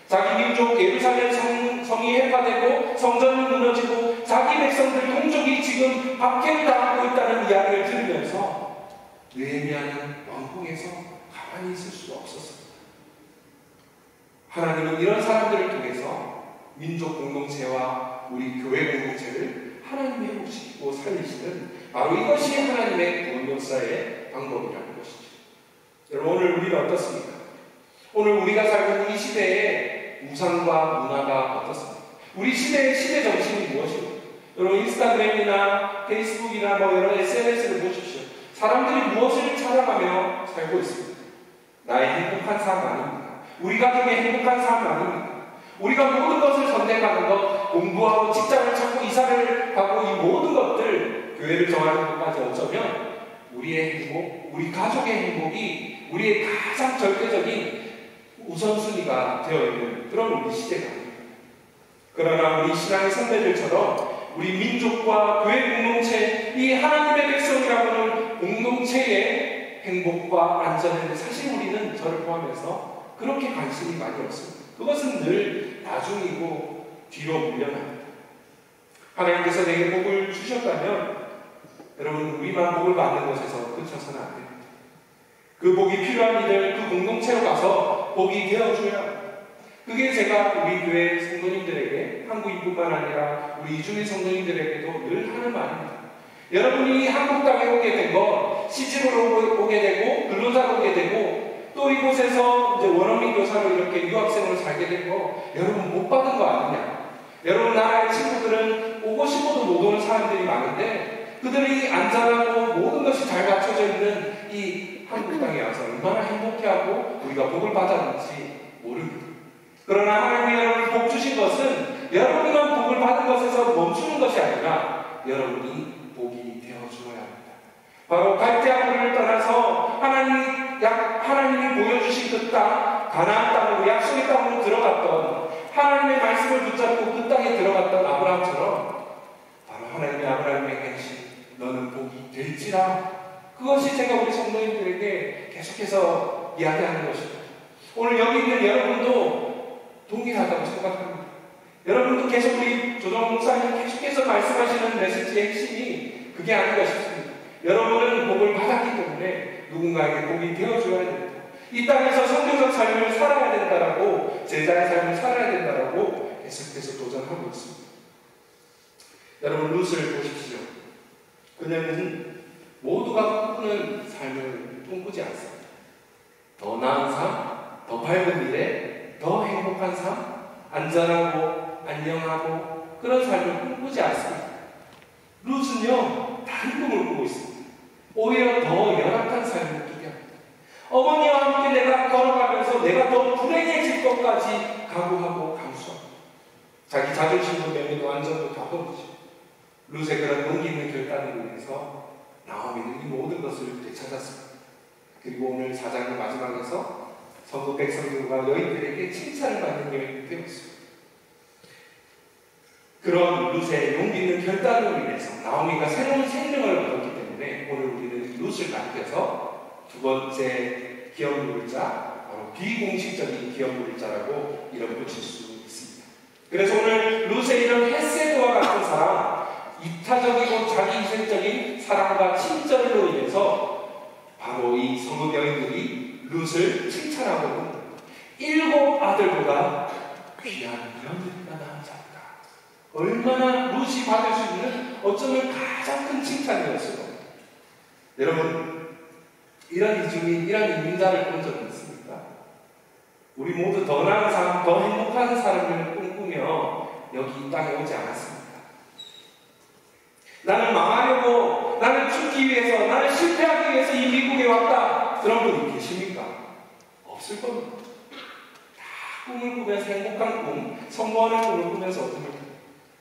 자기 민족 예루살렘 성이 해파되고 성전이 무너지고 자기 백성들 동족이 지금 박해를 당하고 있다는 이야기를 들으면서 느헤미야는 왕궁에서 가만히 있을 수가 없었습니다. 하나님은 이런 사람들을 통해서 민족 공동체와 우리 교회 공동체를 하나님이 회복시키고 살리시는 바로 이것이 하나님의 구원 역사의 방법이라는 것이죠. 여러분 오늘 우리는 어떻습니까? 오늘 우리가 살고 있는 이 시대에 우상과 문화가 어떻습니까? 우리 시대의 시대 정신이 무엇입니까? 여러분 인스타그램이나 페이스북이나 여러 SNS를 보십시오. 사람들이 무엇을 찾아가며 살고 있습니다. 나의 행복한 삶 아닙니까? 우리 가족의 행복한 삶 아닙니까? 우리가 모든 것을 선택하는 것, 공부하고 직장을 찾고 이사를 가고 이 모든 것들, 교회를 정하는 것까지 어쩌면 우리의 행복, 우리 가족의 행복이 우리의 가장 절대적인 우선순위가 되어 있는 그런 우리 시대가 아닙니다. 그러나 우리 신앙의 선배들처럼 우리 민족과 교회 공동체, 이 하나님의 백성이라고 하는 공동체의 행복과 안전을 사실 우리는 저를 포함해서 그렇게 관심이 많이 없습니다. 그것은 늘 나중이고 뒤로 물려납니다. 하나님께서 내게 복을 주셨다면 여러분 우리만 복을 받는 것에서 그쳐서는 안 됩니다. 그 복이 필요한 이들 그 공동체로 가서 복이 되어줘야 합니다. 그게 제가 우리 교회 성도님들에게 한국인뿐만 아니라 우리 이주민 성도님들에게도 늘 하는 말입니다. 여러분이 한국 땅에 오게 된 것, 시집으로 오게 되고 근로자로 오게 되고 또 이곳에서 이제 원어민 교사로 이렇게 유학생으로 살게 된 거 여러분 못 받은 거 아니냐? 여러분 나라의 친구들은 오고 싶어도 못 오는 사람들이 많은데 그들이 안전하고 모든 것이 잘 갖춰져 있는 이 한국 땅에 와서 얼마나 행복해하고 우리가 복을 받았는지 모릅니다. 그러나 하나님이 여러분을 복 주신 것은 여러분만 복을 받은 것에서 멈추는 것이 아니라 여러분이 복이 되어주어야 합니다. 바로 갈대아굴을 떠나서 하나님이 보여주신 그 땅, 가나안 땅으로 약속의 땅으로 들어갔던 하나님의 말씀을 붙잡고 그 땅에 들어갔던 아브라함처럼 바로 하나님의 아브라함의 행실, 너는 복이 될지라. 그것이 제가 우리 성도님들에게 계속해서 이야기하는 것입니다. 오늘 여기 있는 여러분도 동일하다고 생각합니다. 여러분도 계속 우리 조정 목사님 계속해서 말씀하시는 메시지의 핵심이 그게 아닌가 싶습니다. 여러분은 복을 받았기 때문에 누군가에게 복이 되어줘야 됩니다. 이 땅에서 성교적 삶을 살아야 된다라고, 제자의 삶을 살아야 된다라고 계속해서 도전하고 있습니다. 여러분 룻을 보십시오. 그녀는 모두가 꿈꾸는 삶을 꿈꾸지 않습니다. 더 나은 삶, 더 밝은 미래, 더 행복한 삶, 안전하고 안녕하고 그런 삶을 꿈꾸지 않습니다. 룻은요 다른 꿈을 꾸고 있습니다. 오히려 더 열악한 삶을 꾸게 합니다. 어머니와 함께 내가 걸어가면서 내가 더 불행해질 것까지 각오하고 감수합니다. 자기 자존심도 명예도 안전도 다 버리죠. 룻의 그런 용기 있는 결단으로 인해서 나오미는 이 모든 것을 되찾았습니다. 그리고 오늘 4장의 마지막에서 성도 백성들과 여인들에게 칭찬을 받는 여인이 되었습니다. 그런 룻의 용기 있는 결단으로 인해서 나오미가 새로운 생명을 얻었기 때문에 오늘 우리는 룻을 가르쳐서 두 번째 기업 물자, 바로 비공식적인 기업 물자라고 이름 붙일 수 있습니다. 그래서 오늘 룻의 이런 헤세드와 같은 사랑, 이타적이고 자기희생적인 사랑과 친절로 인해서 바로 이 성도 여인들이 룻을 칭찬하고 있는 7 아들보다 귀한 며느리가 낳은 자다. 얼마나 룻이 받을 수 있는 어쩌면 가장 큰 칭찬이었어요. 여러분, 이런 이주민, 이런 이민자를 본 적은 있습니까? 우리 모두 더 나은 삶, 더 행복한 삶을 꿈꾸며 여기 이 땅에 오지 않았습니다. 나는 망하려고, 나는 죽기 위해서, 나는 실패하기 위해서 이 미국에 왔다. 그런 분이 계십니까? 없을 겁니다. 다 꿈을 꾸면서 행복한 꿈, 성공하는 꿈을 꾸면서 어떻습니까?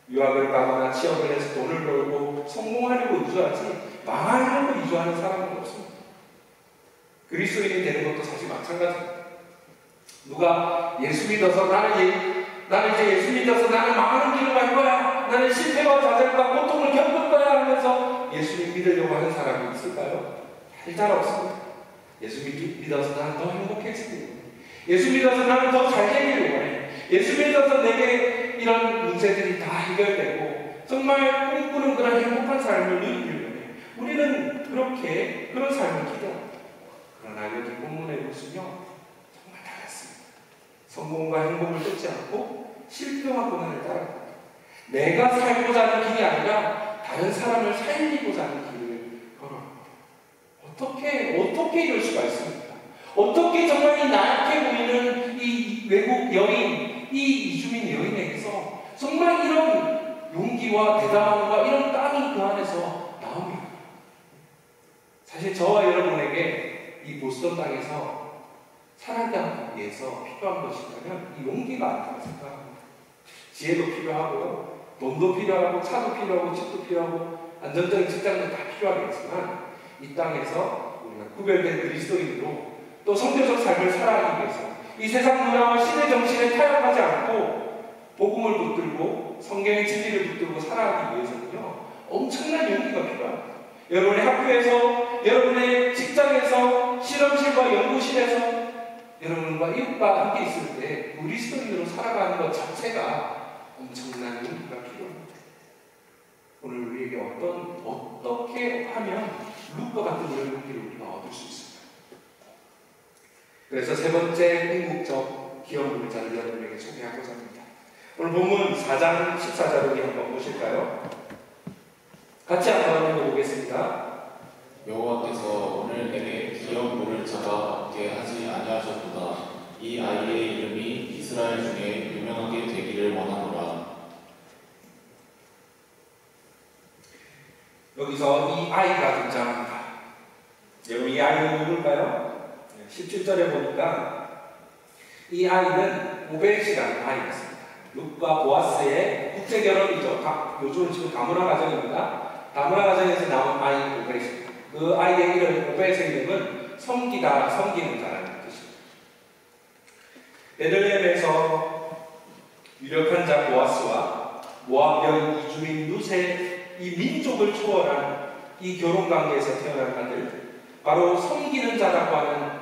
유학을 가거나 취업을 해서 돈을 벌고 성공하려고 이주하지 망하려고 이주하는 사람은 없습니다. 그리스도인이 되는 것도 사실 마찬가지입니다. 누가 예수 믿어서 나는 이제 예수 믿어서 나는 망하는 길로 갈 거야. 나는 실패와 좌절과 고통을 겪을 거야 하면서 예수님 믿으려고 하는 사람이 있을까요? 잘 없습니다. 예수 믿어서 나는 더 행복해지려고 해. 예수 믿어서 나는 더 잘 되려고 해. 예수 믿어서 내게 이런 문제들이 다 해결되고 정말 꿈꾸는 그런 행복한 삶을 누리려고 해. 우리는 그렇게 그런 삶을 기대합니다. 그러나 여기 본문에 보시면 정말 달랐습니다. 성공과 행복을 쫓지 않고 실패와 고난을 따라갑니다. 내가 살고자 하는 길이 아니라 다른 사람을 살리고자 하는 길을 걸어갑니다. 어떻게 이럴 수가 있습니까? 어떻게 정말 이 나약해 보이는 이 외국 여인, 이 이주민 여인에게서 정말 이런 용기와 대담함과 이런 땀이 그 안에서 나옵니다. 사실 저와 여러분에게 이 보스턴 땅에서 살아가기 위해서 필요한 것이 있다면 이 용기가 아니라고 생각합니다. 지혜도 필요하고 돈도 필요하고 차도 필요하고 집도 필요하고 안정적인 직장도 다 필요하겠지만 이 땅에서 우리가 구별된 그리스도인으로 또 성교적 삶을 살아가기 위해서 이 세상 문화와 시대 정신에 타협하지 않고 복음을 붙들고 성경의 진리를 붙들고 살아가기 위해서는요 엄청난 용기가 필요합니다. 여러분의 학교에서, 여러분의 직장에서, 실험실과 연구실에서 여러분과 이웃과 함께 있을 때 그리스도인으로 살아가는 것 자체가 엄청난 용기가 필요합니다. 오늘 우리에게 어떻게 하면 룻과 같은 이런 용기를 우리가 얻을 수 있을까요? 그래서 세 번째 궁극적 기업물자를 여러분에게 소개하고자 합니다. 오늘 본문 4장 14절을 한번 보실까요? 같이 한번 읽어보겠습니다. 여호와께서 오늘 내게 기업물을 잡아 얻게 하지 아니하셨도다. 이 아이의 이름이 이스라엘 중에 유명하게 되기를 원하노라. 여기서 이 아이가 등장합니다. 여러분 이 아이는 누굴까요? 17절에 보니까 이 아이는 오벳이라는 아이였습니다. 룻과 보아스의 국제결혼이죠. 요즘은 지금 다문화 가정입니다. 다문화 가정에서 나온 아이 오벳입니다. 그 아이의 이름, 오벳의 이름은 섬기다, 섬기는 자라는 뜻입니다. 베들레헴에서 유력한 자 보아스와 모압 여인 이주민 룻의 이 민족을 초월한 이 결혼관계에서 태어난 아들, 바로 섬기는 자라고 하는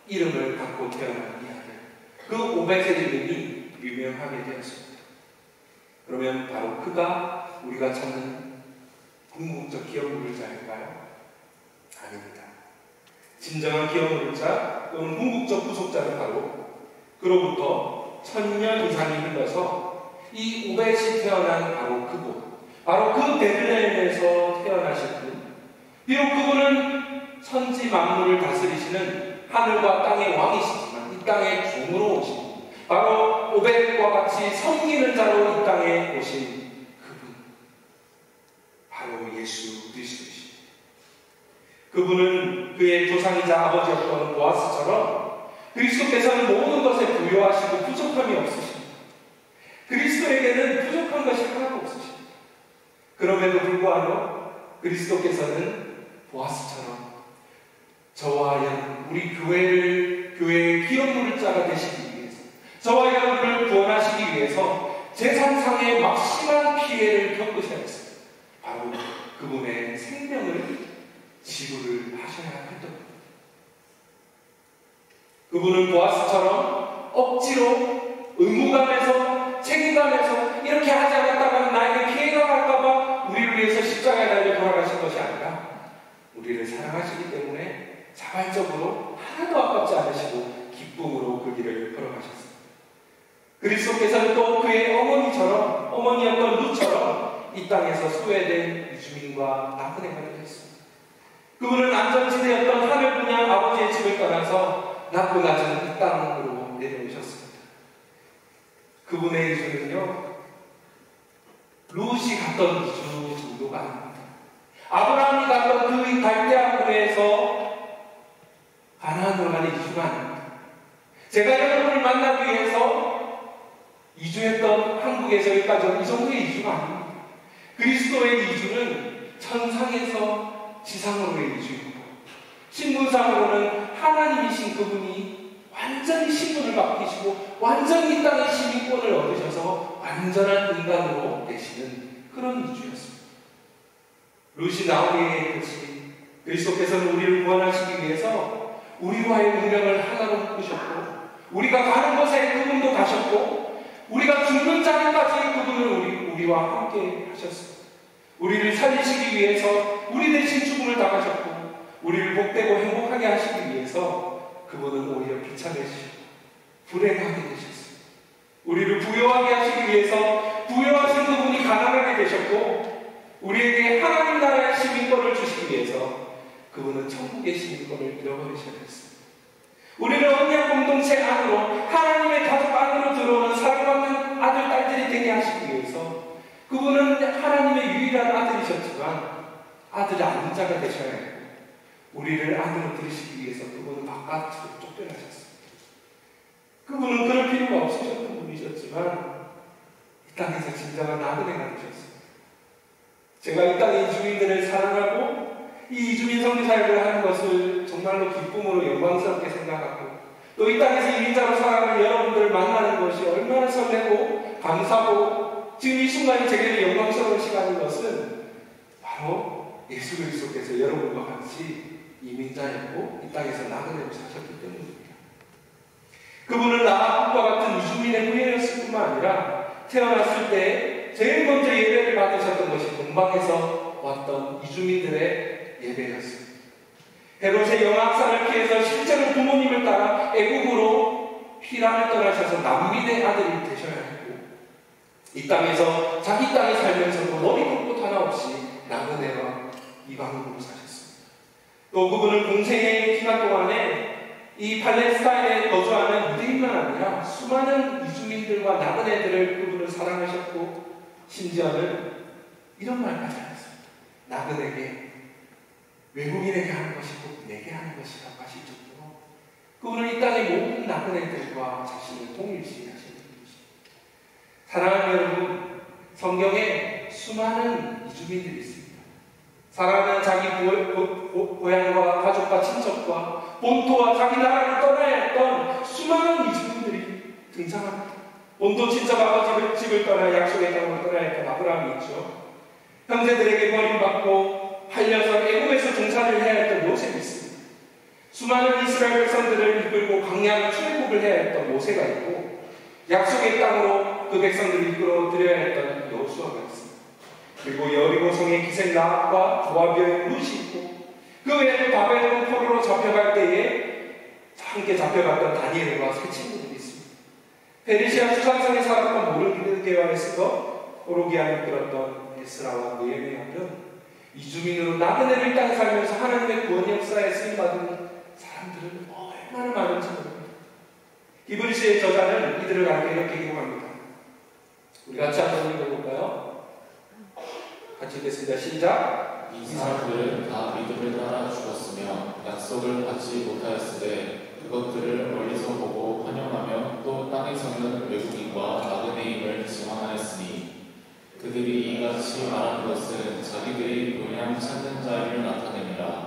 이름을 갖고 태어난 이 아들, 그 오벳의 이름이 유명하게 되었습니다. 그러면 바로 그가 우리가 찾는 궁극적 기업물자일까요? 아닙니다. 진정한 기업물자 또는 궁극적 구속자는 바로 그로부터 1000년 이상이 흘러서 이 오벳이 태어난 바로 그곳, 바로 그 베들레헴에서 태어나신 분, 비록 그분은 천지 만물을 다스리시는 하늘과 땅의 왕이시지만 이 땅의 종으로 오신 바로 오벳과 같이 섬기는 자로 이 땅에 오신 그분, 바로 예수 그리스도이십니다. 그분은 그의 조상이자 아버지였던 보아스처럼 그리스도께서는 모든 것에 부요하시고 부족함이 없으십니다. 그리스도에게는 부족한 것이 하나도 없으십니다. 그럼에도 불구하고 그리스도께서는 보아스처럼 저와 여러분, 우리 교회의 기업물자가 되시기 위해서, 저와 여러분을 구원하시기 위해서 재산상의 막심한 피해를 겪으셔야 했습니다. 바로 그분의 생명을 지불을 하셔야 했던 겁니다. 그분은 보아스처럼 억지로 의무감에서 책임감에서 이렇게 하지 않았다면 나에게 피해가 갈까봐 우리를 위해서 십자가에 달려 돌아가신 것이 아니라 우리를 사랑하시기 때문에 자발적으로 하나도 아깝지 않으시고 기쁨으로 그 길을 걸어가셨습니다. 그리스도께서는 또 그의 어머니였던 룻처럼 이 땅에서 소외된 이주민과 나그네가 되셨습니다. 그분은 안전지대였던 하늘 분양 아버지의 집을 떠나서 낮고 낮은 이 땅으로 내려오셨습니다. 그분의 이주는요, 룻이 갔던 이주 정도가 아닙니다. 아브라함이 갔던 그 갈대아굴에서 가나안으로 가는 이주가 아닙니다. 제가 여러분을 만나기 위해서 이주했던 한국에서 여기까지 온 이 정도의 이주가 아닙니다. 그리스도의 이주는 천상에서 지상으로의 이주입니다. 신분상으로는 하나님이신 그분이 완전히 신분을 바뀌시고 완전히 이 땅의 시민권을 얻으셔서 완전한 인간으로 되시는 그런 이주였습니다. 룻이 나오미에게 했듯이 그리스도께서는 우리를 구원하시기 위해서 우리와의 운명을 하나로 묶으셨고, 우리가 가는 곳에 그분도 가셨고, 우리가 죽는 자리까지 그분을 우리와 함께 하셨습니다. 우리를 살리시기 위해서 우리 대신 죽음을 당하셨고, 우리를 복되고 행복하게 하시기 위해서 그분은 오히려 비참해지시고 불행하게 되셨습니다. 우리를 부유하게 하시기 위해서 부유하신 그분이 가난하게 되셨고, 우리에게 하나님 나라의 시민권을 주시기 위해서 그분은 천국의 시민권을 잃어버리셔야 했습니다. 우리를 언약 공동체 안으로, 하나님의 가족 안으로 들어오는 사랑받는 아들, 딸들이 되게 하시기 위해서 그분은 하나님의 유일한 아들이셨지만 아들이 아닌 자가 되셔야 했고, 우리를 안으로 들으시기 위해서 그분은 바깥으로 쫓겨나셨습니다. 그분은 그럴 필요가 없으셨던 분이셨지만 이 땅에서 진정한 나그네가 되셨습니다. 제가 이 땅의 이주민들을 사랑하고 이 이주민 선교사역을 하는 것을 정말로 기쁨으로 영광스럽게 생각하고, 또 이 땅에서 이민자로 살아가는 여러분들을 만나는 것이 얼마나 설레고 감사하고 지금 이 순간이 제게는 영광스러운 시간인 것은 바로 예수 그리스도께서 여러분과 같이 이민자였고 이 땅에서 나그네로 사셨기 때문입니다. 그분은 나와 같은 이주민의 후예였을 뿐만 아니라 태어났을 때 제일 먼저 예배를 받으셨던 것이 동방에서 왔던 이주민들의 예배였습니다. 헤롯의 영악사를 피해서 실제로 부모님을 따라 애국으로 피란을 떠나셔서 남민의 아들이 되셔야 했고, 이 땅에서 자기 땅에 살면서도 머리 कृ고 하나 없이 나그네와 이방인으로 사셨습니다. 또 그분은 공생의 기간 동안에 이 팔레스타인에 거주하는 유대인만 아니라 수많은 이주민들과 나그네들을 그분을 사랑하셨고, 심지어는 이런 말까지 하셨습니다. 나그네에게 외국인에게 하는 것이 곧 내게 하는 것이라고 하실 정도로 그분은 이 땅의 모든 나그네들과 자신을 동일시 하시는 분이십니다. 사랑하는 여러분, 성경에 수많은 이주민들이 있습니다. 사랑하는 자기 고향과 가족과 친척과 본토와 자기 나라를 떠나야 했던 수많은 이주민들이 등장합니다. 본토 친척 아버지 집을 떠나 약속의 땅으로 떠나야 했던 아브라함이 있죠. 형제들에게 버림받고 팔려서 애굽에서 종살이를 해야 했던 요셉이 있습니다. 수많은 이스라엘 백성들을 이끌고 광야를 출애굽을 해야 했던 모세가 있고, 약속의 땅으로 그 백성들을 이끌어 드려야 했던 여호수아가 있습니다. 그리고 여리고성의 기생 라합과 모압의 룻이 있고, 그 외에도 바벨론 포로로 잡혀갈 때에 함께 잡혀갔던 다니엘과 세 친구들이 있습니다. 페르시아 수산성에 살았던 모르드게와 에스더, 호로기안을 끌었던 에스라와 느헤미야는 이주민으로 나그네를 땅에 살면서 하나님의 구원 역사에 쓰임받은 사람들은 얼마나 많은지 모릅니다. 히브리서의 저자는 이들을 알게 이렇게 기록합니다. 우리 같이 한번 읽어볼까요? 같이 읽겠습니다. 시작. 이 사람들은 다 믿음을 따라 죽었으며 약속을 받지 못하였으되 그것들을 멀리서 보고 환영하며 또 땅에서는 외국인과 나그네임을 증언하였으니, 그들이 이같이 말하는 것은 자기들이 본향 찾는 자를 나타냅니다.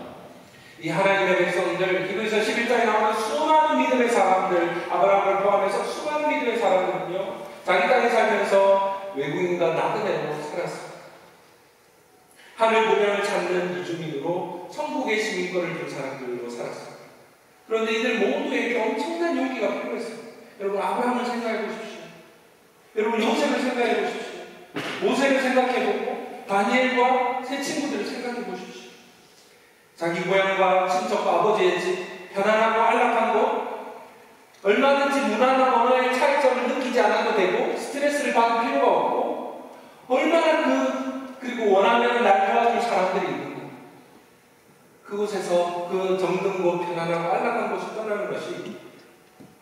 이 하나님의 백성들, 히브리서 11장에 나오는 수많은 믿음의 사람들, 아브라함을 포함해서 수많은 믿음의 사람들은요, 자기 땅에 살면서 외국인과 나그네로 살았습니다. 하늘 본향을 찾는 이주민으로 천국의 시민권을 준 사람들로 살았습니다. 그런데 이들 모두에게 엄청난 용기가 필요했습니다. 여러분, 아브라함을 생각해 보십시오. 여러분, 요셉을 생각해 보십시오. 모세를 생각해보고 다니엘과 세 친구들을 생각해 보십시오. 자기 고향과 친척과 아버지의 집, 편안하고 안락한 곳, 얼마든지 문화나 언어의 차이점을 느끼지 않아도 얼마나 그리고 원하면 날 도와줄 사람들이 있는 거. 그곳에서 그 정든고 편안하고 안락한 곳을 떠나는 것이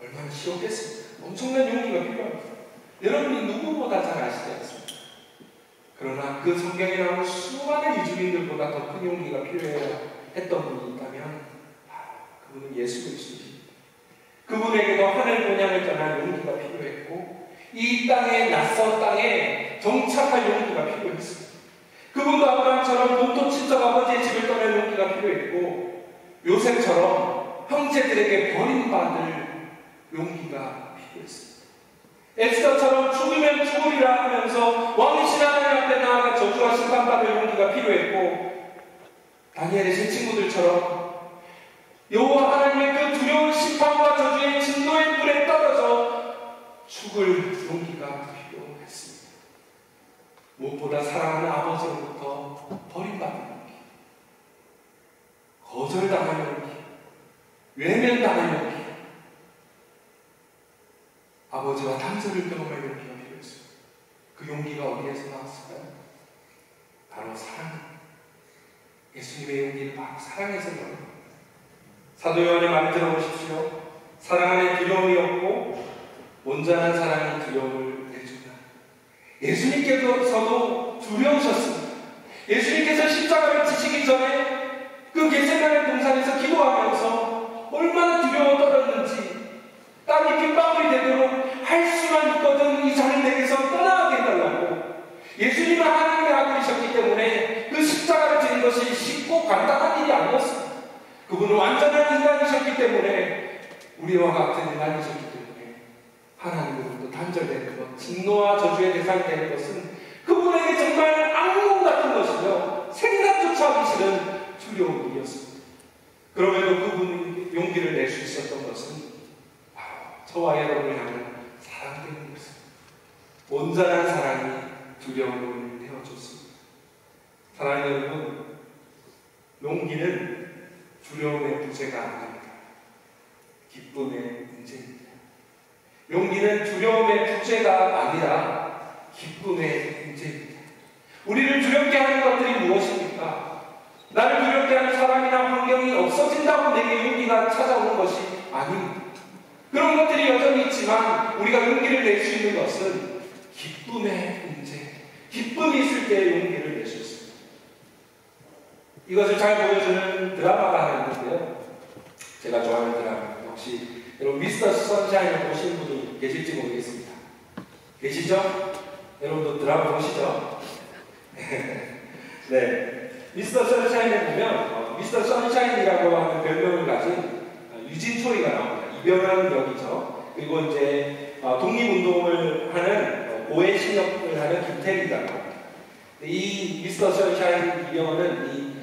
얼마나 쉬웠겠습니까? 엄청난 용기가 필요합니다. 여러분이 누구보다 잘 아시지 않습니까? 그러나 그 성경에 나오는 수많은 이주민들보다 더 큰 용기가 필요했던 분이 있다면 그분은 예수 그리스도입니다. 그분에게도 하늘 본향을 떠날 용기가 필요했고 이 땅에 낯선 땅에 정착할 용기가 필요했습니다. 그분도 아브라함처럼 본토 친척 아버지의 집을 떠날 용기가 필요했고 요셉처럼 형제들에게 버림받을 용기가 필요했습니다. 에스더처럼 죽으면 죽으리라 하면서 왕이신 하나님 앞에 나아가 저주와 심판받을 용기가 필요했고 다니엘의 세 친구들처럼 여호와 하나님의 그 두려운 심판과 저주의 진노의 불에 떨어져 죽을 용기가 필요했습니다. 무엇보다 사랑하는 아버지로부터 버림받는 용기, 거절당한 용기, 외면당한 용기, 아버지와 단절을 경험할 용기가 필요했습니다. 그 용기가 어디에서 나왔을까요? 바로 사랑. 예수님의 용기는 바로 사랑에서 나옵니다. 사도 요한의 말을 들어보십시오. 사랑 안에 두려움이 없고 온전한 사랑이 두려움을 내준다. 예수님께서도 두려우셨습니다. 예수님께서 십자가를 지시기 전에 그 겟세마네 동산에서 기도하면서 얼마나 두려워 떨었는지 땀이 빗방울이 되도록 할 수만 있거든 이 잔을 내게서 떠나게 해달라고. 예수님은 하나님의 아들이셨기 때문에 그 십자가를 지는 것이 쉽고 간단한 일이 아니었습니다. 그분은 완전한 인간이셨기 때문에 우리와 같은 인간이셨기 때문에 하나님으로부터 단절되는 것, 진노와 저주의 대상이 되는 것은 그분에게 정말 악몽 같은 것이며 생각조차 하기 싫은 두려운 일이었습니다. 그럼에도 그분이 용기를 낼 수 있었던 것은 바로 저와 여러분을 향한 사랑 때문이었습니다. 온전한 사랑이 두려움을 내어줬습니다. 사랑하는 여러분, 용기는 두려움의 부재가 아닙니다. 기쁨의 문제입니다. 용기는 두려움의 부재가 아니라 기쁨의 문제입니다. 우리를 두렵게 하는 것들이 무엇입니까? 나를 두렵게 하는 사람이나 환경이 없어진다고 내게 용기가 찾아오는 것이 아닙니다. 그런 것들이 여전히 있지만 우리가 용기를 낼 수 있는 것은 기쁨의 문제, 기쁨이 있을 때 용기를 낼 수 있습니다. 이것을 잘 보여주는 드라마가 하나 있는데요. 제가 좋아하는 드라마. 혹시 여러분 미스터 선샤인을 보신 분이 계실지 모르겠습니다. 계시죠? 여러분도 드라마 보시죠? 네. 미스터 선샤인에 보면 미스터 선샤인이라고 하는 별명을 가진 유진 초이가 나옵니다. 이병헌 역이죠. 그리고 이제 독립운동을 하는 고해 신역을 하는 김태리가 나옵니다. 이 미스터 선샤인 이병헌은 이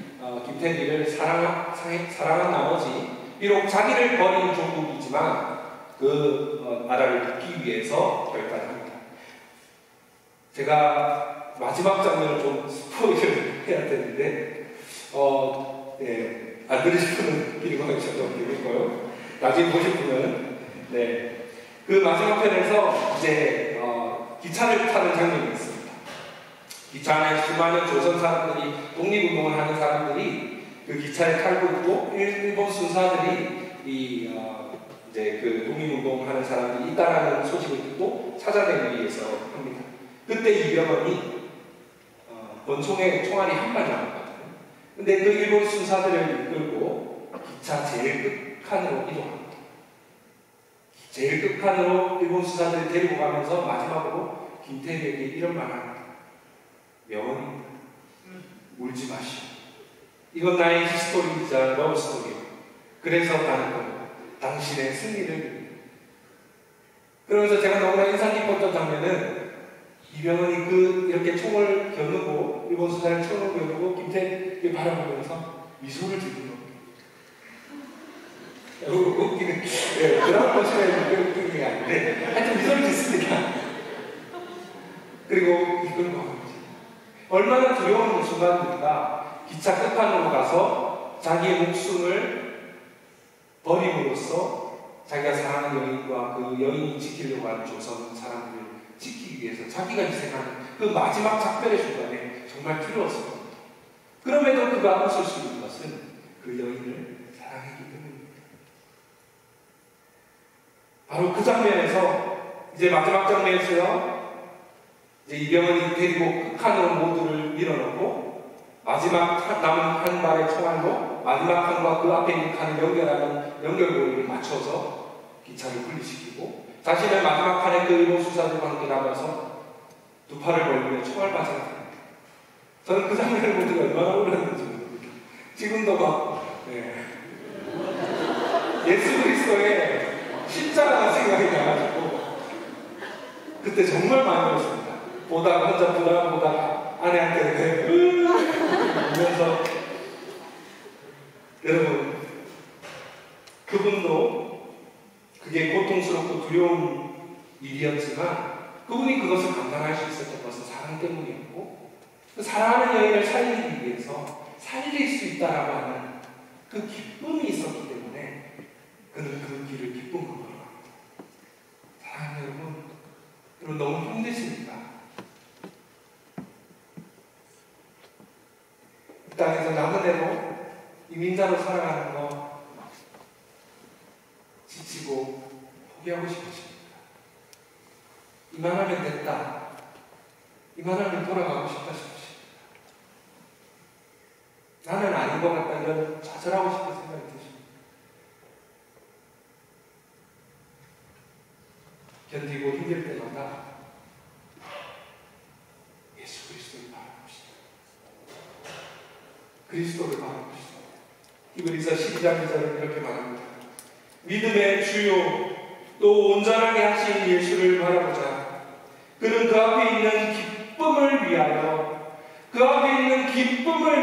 김태리를 사랑한 나머지 비록 자기를 버린 종국이지만 그 나라를 돕기 위해서 결단합니다. 제가 마지막 장면을 좀 스포일을 해야 되는데 네, 안 들으시는 분이 있어도 되겠고요. 나중에 보실 분은 네, 그 마지막 편에서 이제 기차를 타는 장면이 있습니다. 기차 안에 수많은 조선 사람들이 독립운동을 하는 사람들이 그 기차에 타고 있고 일본 순사들이 이제 그 독립운동하는 사람들이 있다라는 소식을 듣고 찾아내기 위해서 합니다. 그때 이병헌이 권총에 총알이 한 발 남았거든요. 근데 그 일본 순사들을 이끌고 기차 제일 끝칸으로 이동합니다. 제일 끝칸으로 일본 순사들을 데리고 가면서 마지막으로 김태리에게 이런 말을 합니다. 명언입니다. 울지 마시오. 이건 나의 히스토리이자 러브스토리요. 그래서 나는 당신의 승리를 빕니다. 그러면서 제가 너무나 인상 깊었던 장면은 이병헌이 이렇게 총을 겨누고 일본 수사를 총을 겨누고 김태리를 바라보면서 미소를 짓는 겁니다. 웃기는 드라마 보시면 그런 웃기는 게 아닌데 하여튼 미소를 짓습니다. 그리고 이걸 봐. 얼마나 두려운 순간입니까? 기차 끝판으로 가서 자기의 목숨을 버림으로써 자기가 사랑하는 여인과 그 여인이 지키려고 하는 조선 사람들을 지키기 위해서 자기가 희생하는 그 마지막 작별의 순간에 정말 두려웠을 겁니다. 그럼에도 그가 웃을 수 있는 것은 그 여인을 사랑했기 때문입니다. 바로 그 장면에서 이제 마지막 장면에서요, 이제 이병헌이 데리고 극한으로 모두를 밀어넣고 마지막 남은 한 발의 총알로 마지막 칸과 그 앞에 있는 칸을 연결하는 연결고리를 맞춰서 기차를 분리시키고 자신의 마지막 칸에 그 일본 수사들과 함께 남아서 두 팔을 벌리며 총알맞이를 합니다. 저는 그 장면을 보고 얼마나 울었는지 모릅니다. 지금도 막 예수 그리스도의 십자가가 생각이 나가지고 그때 정말 많이 울었습니다. 보다가 혼자 보다가 아내한테 울면서 여러분, 그분도 그게 고통스럽고 두려운 일이었지만 그분이 그것을 감당할 수 있었던 것은 사랑 때문이었고, 사랑하는 여인을 살리기 위해서 살릴 수 있다라고 하는 그 기쁨이 있었기 때문에 그는 그 길을 기쁨으로 걸어갑니다. 사랑하는 여러분 너무 힘드십니까? 이 땅에서 남은 애로 이민자로 살아가는 거 지치고 포기하고 싶으십니까? 이만하면 됐다, 이만하면 돌아가고 싶다 싶으십니까? 나는 아닌 것 같다, 이런 좌절하고 싶은 생각이 드십니까? 견디고 힘들 때마다 예수 그리스도를 바라봅시다. 그리스도를 바라봅시다. 히브리서 12장 2절은 이렇게 말합니다. 믿음의 주요 또 온전하게 하신 예수를 바라보자. 그는 그 앞에 있는 기쁨을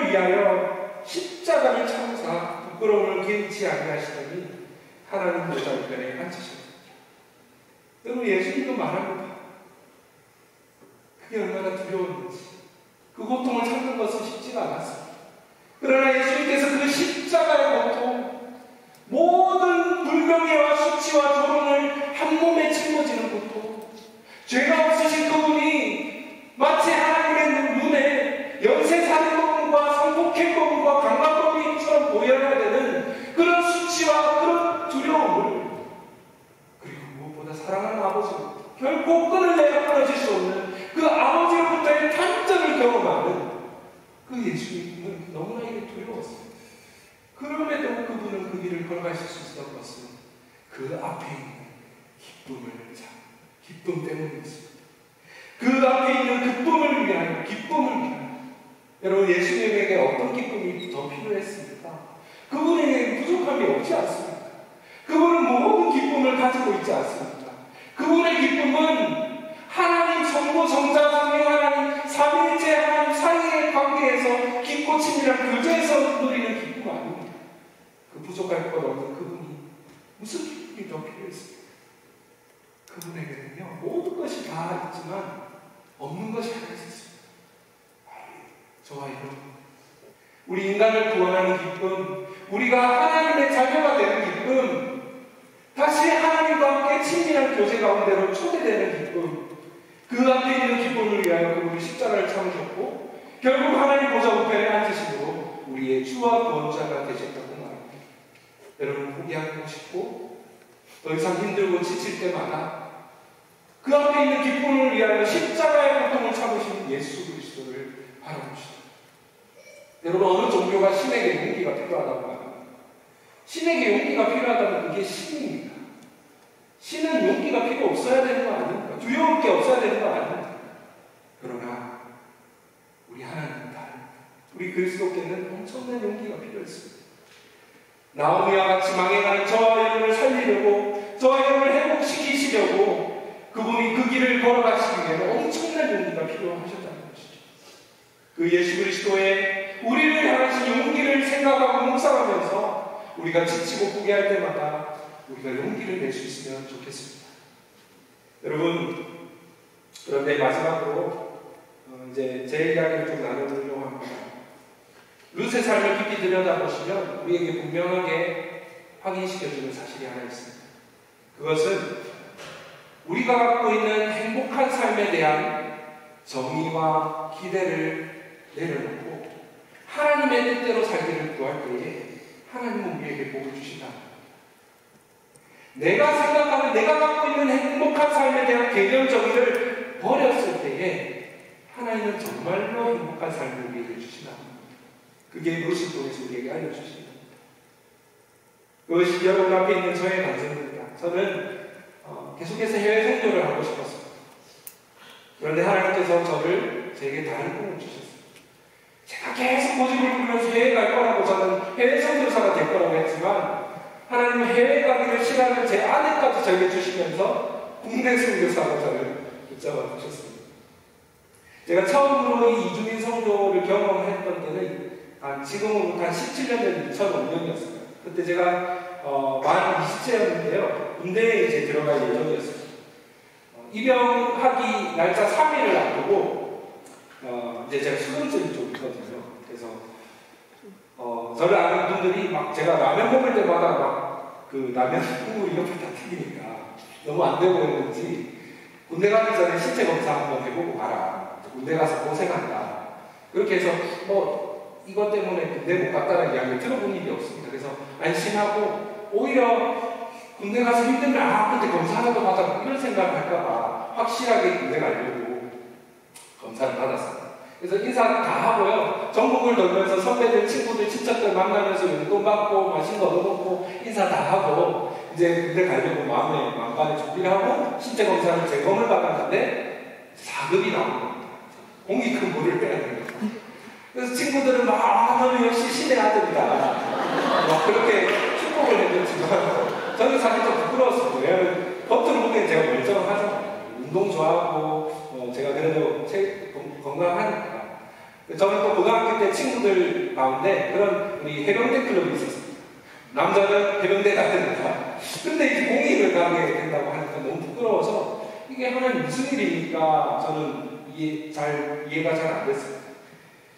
위하여 십자가를 참사 부끄러움을 개의치 아니하시더니 하나님 보좌 우편에 앉으셨습니다. 여러분, 예수님도 말합니다. 그게 얼마나 두려웠는지, 그 고통을 참는 것은 쉽지가 않았습니다. 그러나 예수님께서 그 십자가의 고통, 모든 불명예와 수치와 조롱을 한 몸에 짊어지는 고통, 죄가 없으신 그분이 마치 하나님의 눈에 연쇄살인범과 성폭행범과 강간범인처럼 보여야 되는 그런 수치와 그런 두려움을, 그리고 무엇보다 사랑하는 아버지, 결코 끈을 내어 끊어질 수 없는 그 아버지로부터의 탄전을 경험하는 그 예수님은 너무나 이게 두려웠습니다. 그럼에도 그분은 그 길을 걸어가실 수 있었던 것은 그 앞에 있는 기쁨 때문이었습니다. 그 앞에 있는 기쁨을 위하여. 여러분, 예수님에게 어떤 기쁨이 더 필요했습니까? 그분에게 부족함이 없지 않습니까? 그분은 모든 기쁨을 가지고 있지 않습니까? 그분의 기쁨은 하나님 성부, 성자, 성령 하나님 삼위일체 하나님 사이의 관계에서 깊고 친밀한 교제에서 누리는 기쁨 아닙니다. 그 부족할 것 없는 그분이 무슨 기쁨이 더 필요했습니까? 그분에게는요, 모든 것이 다 있지만 없는 것이 하나 있었습니다. 저와 여러분, 우리 인간을 구원하는 기쁨, 우리가 하나님의 자녀가 되는 기쁨, 다시 하나님과 함께 친밀한 교제 가운데로 초대되는 기쁨, 그 앞에 있는 기쁨을 위하여 그분이 십자가를 참으셨고 결국 하나님 보좌 우편에 앉으심으로 우리의 주와 구원자가 되셨다고 말합니다. 여러분, 포기하고 싶고 더 이상 힘들고 지칠 때마다 그 앞에 있는 기쁨을 위하여 십자가의 고통을 참으신 예수 그리스도를 바라봅시다. 여러분, 어느 종교가 신에게 용기가 필요하다고 말합니다. 신에게 용기가 필요하다면 그게 신입니다. 신은 용기가 필요 없어야 되는 거 아닙니까? 두려울 게 없어야 되는 거 아닙니까? 그러나 우리 하나님은 다릅니다. 우리 그리스도께는 엄청난 용기가 필요했습니다. 나오미와 같이 망해가는 저와 여러분을 살리려고, 저와 여러분을 회복시키시려고 그분이 그 길을 걸어가시기 위해 엄청난 용기가 필요하셨다는 것이죠. 그 예수 그리스도의 우리를 향하신 용기를 생각하고 묵상하면서 우리가 지치고 포기할 때마다 우리가 용기를 낼 수 있으면 좋겠습니다. 여러분, 그런데 마지막으로 이제 제 이야기를 좀 나누려고 합니다. 룻의 삶을 깊이 들여다보시면 우리에게 분명하게 확인시켜주는 사실이 하나 있습니다. 그것은 우리가 갖고 있는 행복 행복한 삶에 대한 정의와 기대를 내려놓고 하나님의 뜻대로 살기를 구할 때에 하나님은 우리에게 복을 주신다. 내가 생각하는, 내가 갖고 있는 행복한 삶에 대한 개념 정의를 버렸을 때에 하나님은 정말로 행복한 삶을 우리에게 주신다. 그게 무엇을 통해서 우리에게 알려주십니다. 그것이 여러분 앞에 있는 저의 간증입니다. 저는 계속해서 해외 선교를 하고 싶었어요. 그런데 하나님께서 제게 다른 꿈을 주셨어요. 제가 계속 고집을 부리면서 해외 갈 거라고, 저는 해외 선교사가 될 거라고 했지만 하나님은 해외 가기를 싫어하는 제 아내까지 저에게 주시면서 국내 선교사로 저를 붙잡아 주셨습니다. 제가 처음으로 이 이주민 선교를 경험했던 때는 지금으로부터 한 17년 전 2005년이었어요. 그때 제가 만 20세였는데요. 군대에 이제 들어갈 예정이었어요. 입영하기 날짜 3일을 앞두고 이제 제가 수근증이 좀 있거든요. 그래서 저를 아는 분들이 막 제가 라면 먹을 때마다 막 그 라면 국물이 옆에 다 튀기니까 너무 안 돼 보였는지 군대 가기 전에 신체 검사 한번 해보고 가라. 군대 가서 고생한다. 그렇게 해서 이것 때문에 군대 못 갔다는 이야기를 들어본 일이 없습니다. 그래서 안심하고 오히려 군대 가서 힘들면 근데 검사 하나도 받아 이런 생각을 할까봐 확실하게 군대 가려고 검사를 받았습니다. 그래서 인사 다 하고요. 전국을 돌면서 선배들, 친구들, 친척들 만나면서 용돈 받고 맛있는 거 얻어먹고 인사 다 하고 이제 군대 가려고 마음에 만반에 준비를 하고 신체 검사를 재검을 받았는데 4급이 나온 겁니다. 공익금 물을 빼야 됩니다. 그래서 친구들은 너는 역시 신의 아들이다. 막 그렇게 축복을 해줬지만 저는 사실 좀 부끄러웠습니다. 왜냐하면 겉으로 보기엔 제가 멀쩡하잖아요. 운동 좋아하고 제가 그래도 건강하니까. 저는 또 고등학교 때 친구들 가운데 그런 우리 해병대 클럽이 있었습니다. 남자는 해병대 가야 근데 이제 공익을 가게 된다고 하니까 너무 부끄러워서 이게 하나님 무슨 일입니까? 저는 이해가 잘 안 됐습니다.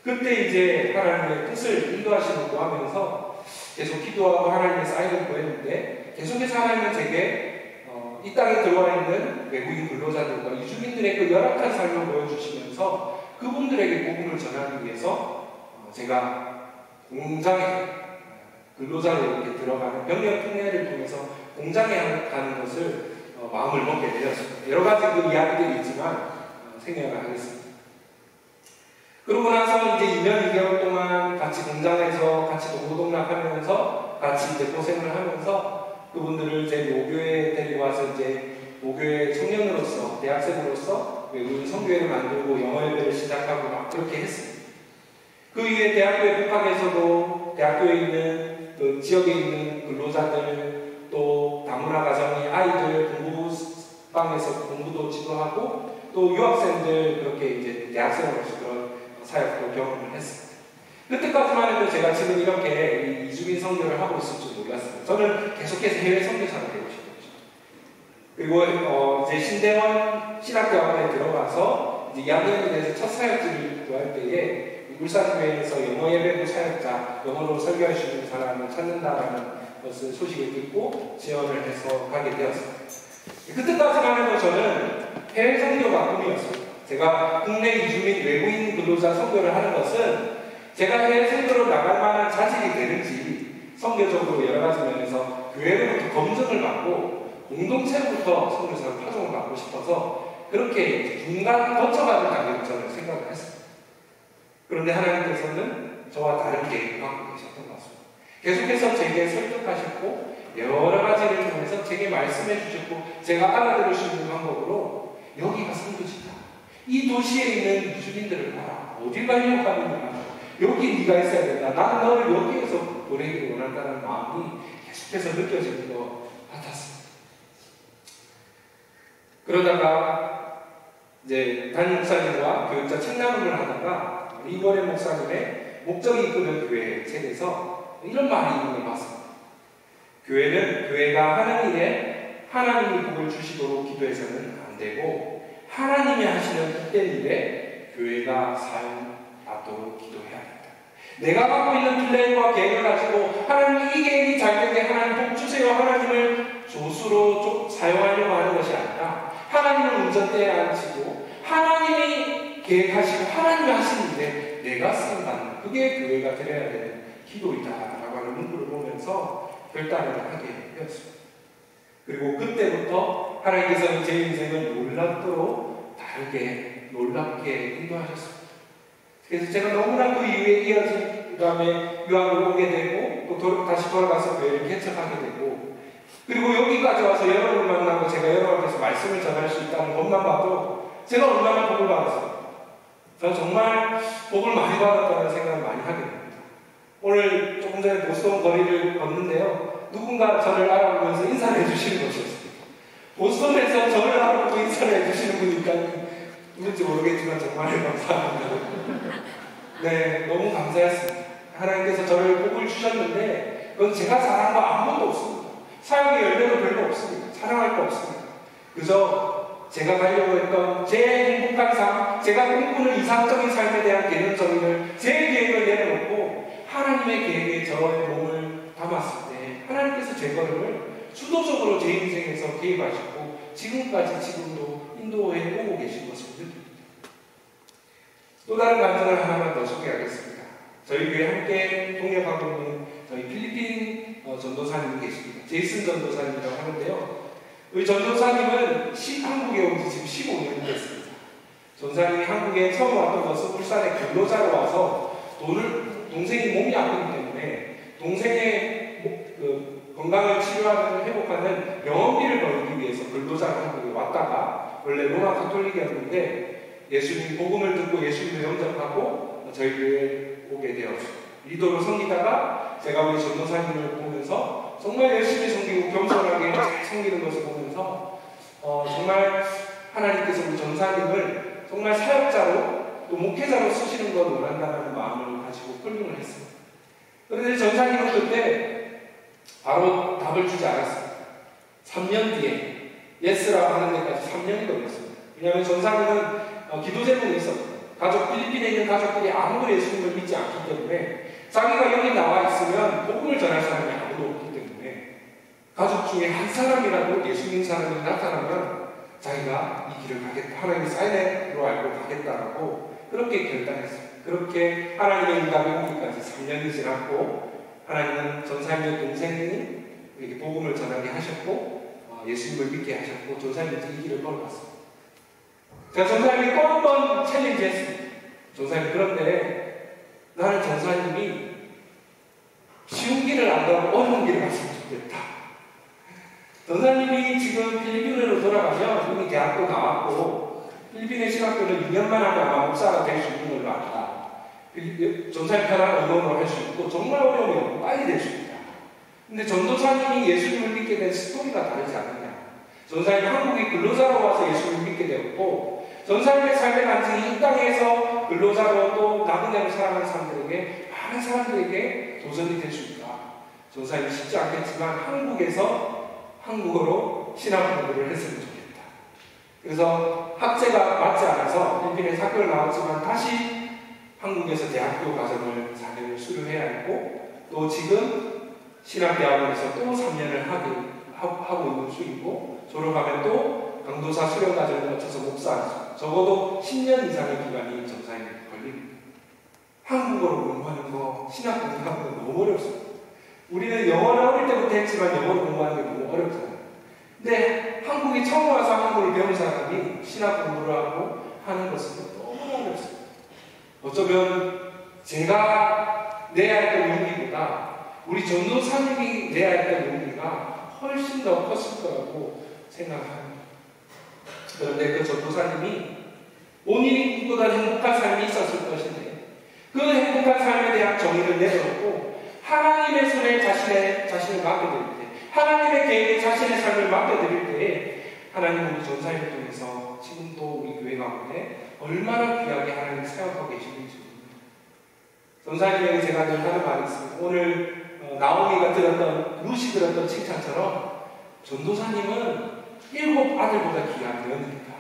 그때 이제 하나님의 뜻을 인도하시는 구하면서 계속 기도하고 하나님의 사인을 구했는데 계속해서 하나님은 제게 이 땅에 들어와 있는 외국인 근로자들과 이주민들의 그 열악한 삶을 보여주시면서 그분들에게 복음을 전하기 위해서 제가 공장에 근로자로 이렇게 들어가는 병력 특례를 통해서 공장에 가는 것을 마음을 먹게 되었습니다. 여러 가지 그 이야기들이 있지만 생략을 하겠습니다. 그러고 나서 이제 2년 2개월 동안 같이 공장에서 같이 동고동락하면서 같이 이제 고생을 하면서 그분들을 제 모교에 데리고 와서 이제 모교의 청년으로서, 대학생으로서 외국인 선교회를 만들고 영어 예배를 시작하고 막 그렇게 했습니다. 그 이후에 대학교에 복학해서도 대학교에 있는 그 지역에 있는 근로자들 또 다문화 가정의 아이들 공부방에서 공부도 지도하고 또 유학생들 그렇게 이제 대학생으로서 그런 사역도 경험을 했습니다. 그때까지만 해도 제가 지금 이렇게 이주민 선교를 하고 있을 줄 몰랐어요. 저는 계속해서 해외 선교사가 되고 싶었죠. 그리고 이제 신대원 신학대학원에 들어가서 이제 2학년에 대해서 첫 사역지를 구할 때에 울산교회에서 영어 예배부 사역자, 영어로 설교할 수 있는 사람을 찾는다라는 것을 소식을 듣고 지원을 해서 가게 되었습니다. 그때까지만 해도 저는 해외 선교가 꿈이었어요. 제가 국내 이주민 외국인 근로자 선교를 하는 것은 제가 해외 선교로 나갈 만한 자질이 되는지 선교적으로 여러 가지 면에서 교회로부터 검증을 받고 공동체로부터 선교사로 파송을 받고 싶어서 그렇게 중간 거쳐가는 단계로 저는 생각을 했습니다. 그런데 하나님께서는 저와 다른 계획을 갖고 계셨던 것 같습니다. 계속해서 제게 설득하셨고 여러 가지를 통해서 제게 말씀해 주셨고 제가 알아들을 수 있는 방법으로 여기가 선교지다. 이 도시에 있는 주민들을 봐라. 어딜 가려고 하느냐. 여기 네가 있어야 된다. 나는 너를 여기에서 보내기를 원한다는 마음이 계속해서 느껴지는 것 같았습니다. 그러다가 이제 담임 목사님과 교육자 책나눔을 하다가 이번에 목사님의 목적이 이끄는 교회 책에서 이런 말이 있는 걸 봤습니다. 교회가 하는 일에 하나님이 복을 주시도록 기도해서는 안 되고 하나님이 하시는 헛된 일에 교회가 사용받도록 기도해야 합니다. 내가 갖고 있는 플랜과 계획을 가지고 하나님 이 계획이 잘 되게 하나님 복 주세요. 하나님을 조수로 사용하려고 하는 것이 아니라 하나님을 먼저 떼어앉히고 하나님이 계획하시고 하나님이 하시는데 내가 쓰임받는 그게 교회가 드려야 되는 기도이다라고 하는 문구를 보면서 결단을 하게 되었습니다. 그리고 그때부터 하나님께서는 제 인생을 놀랍도록 다르게 놀랍게 인도하셨습니다. 그래서 제가 너무나 그 이후에 이어진 그 다음에 유학을 오게 되고 또 다시 돌아가서 교회를 개척하게 되고 그리고 여기까지 와서 여러분을 만나고 제가 여러분 앞에서 말씀을 전할 수 있다는 것만 봐도 제가 얼마나 복을 받았어요. 저는 정말 복을 많이 받았다는 생각을 많이 하게 됩니다. 오늘 조금 전에 보스턴 거리를 걷는데요. 누군가 저를 알아보면서 인사를 해주시는 것이었습니다. 보스턴에서 저를 알아보고 인사를 해주시는 분이니까 누군지 모르겠지만 정말 감사합니다. 네, 너무 감사했습니다. 하나님께서 저를 복을 주셨는데 그건 제가 잘한 거 아무것도 없습니다. 사역의 열매도 별로 없습니다. 자랑할 거 없습니다. 그저 제가 가려고 했던 제 행복한 삶, 제가 꿈꾸는 이상적인 삶에 대한 개념 정의를 제 계획을 내려놓고 하나님의 계획에 저의 몸을 담았을 때 하나님께서 제 걸음을 주도적으로 제 인생에서 개입하시고 지금도 인도해 오고 계신 것을 느낍니다. 또 다른 간증을 하나만 더 소개하겠습니다. 저희 교회 함께 동역하고 있는 저희 필리핀 전도사님이 계십니다. 제이슨 전도사님이라고 하는데요. 우리 전도사님은 한국에 온 지 지금 15년이 됐습니다. 전도사님이 한국에 처음 왔던 것은 울산에 근로자로 와서 동생이 몸이 아프기 때문에 동생의 건강을 치료하는 회복하는 병원비를 벌기 위해서 근로자로 한국에 왔다가 원래 로마 가톨릭이었는데 예수님 복음을 듣고 예수님을 영접하고 저희 교회에 오게 되었습니다. 리더로 섬기다가 제가 우리 전도사님을 보면서 정말 열심히 섬기고 겸손하게 잘 섬기는 것을 보면서 정말 하나님께서 우리 전사님을 정말 사역자로 또 목회자로 쓰시는 걸 원한다는 마음을 가지고 홀링을 했습니다. 그런데 전사님은 그때 바로 답을 주지 않았습니다. 3년 뒤에 예스라고 하는 데까지 3년이 걸렸습니다. 왜냐하면 전사님은 기도 제목이 있었거든요. 필리핀에 있는 가족들이 아무도 예수님을 믿지 않기 때문에 자기가 여기 나와 있으면 복음을 전할 사람이 아무도 없기 때문에 가족 중에 한 사람이라도 예수 믿는 사람이 나타나면 자기가 이 길을 가겠다. 하나님의 사인으로 알고 가겠다라고 그렇게 결단했습니다. 그렇게 하나님의 응답이 오기까지 3년이 지났고 하나님은 전사님의 동생이 이렇게 복음을 전하게 하셨고 예수님을 믿게 하셨고 전사님이 이 길을 걸어갔습니다. 제가 전사님이 또 한 번 챌린지 했습니다. 전사님 그런데 나는 전사님이 쉬운 길을 안 가고 어려운 길을 갔으면 좋겠다. 전사님이 지금 필리핀으로 돌아가면 이미 대학도 나왔고 필리핀의 신학교는 2년만 하면 아마 목사가 될 수 있는 걸로 안다. 전사님 편한 언어로 할 수 있고 정말 어려우면 빨리 될 수 있다. 근데 전도사님이 예수님을 믿게 된 스토리가 다르지 않느냐. 전사님이 한국에 근로자로 와서 예수님을 믿게 되었고 전사님의 삶의 간증이 이 땅에서 근로자로 또 나그네로 살아가는 사람들에게 많은 사람들에게 도전이 될 수 있다. 전사님이 쉽지 않겠지만 한국에서 한국어로 신학 공부를 했으면 좋겠다. 그래서 학제가 맞지 않아서 필리핀에서 학교를 나왔지만 다시 한국에서 대학교 과정을 4년을 수료해야 했고 또 지금 신학대학원에서 또 3년을 하고 있는 중이고 졸업하면 또 강도사 수련 과정을 거쳐서 목사 적어도 10년 이상의 기간이 전사에 걸립니다. 한국어로 공부하는 거, 신학 공부하는 거 너무 어렵습니다. 우리는 영어를 어릴 때부터 했지만 영어를 공부하는 게 너무 어렵잖아요. 근데 한국에 처음 와서 한국어를 배운 사람이 신학 공부를 하고 하는 것은 너무 어렵습니다. 어쩌면 제가 내야 했던 용기보다 우리 전도사님이 내야 했던 용기가 훨씬 더 컸을 거라고 생각합니다. 그런데 그 전도사님이 본인이 꿈꾸던 행복한 삶이 있었을 것인데 그 행복한 삶에 대한 정의를 내려놓고 하나님의 손에 자신을 맡겨드릴 때 하나님의 계획에 자신의 삶을 맡겨드릴 때에 하나님은 우리 전사님을 통해서 지금도 우리 교회 가운데 얼마나 귀하게 하나님을 사역하고 계시는지 모릅니다. 전사님에게 제가 늘 하는 말이 있습니다. 오늘 나오미가 루시 들었던 칭찬처럼 전도사님은 7 아들보다 귀한 며느리다.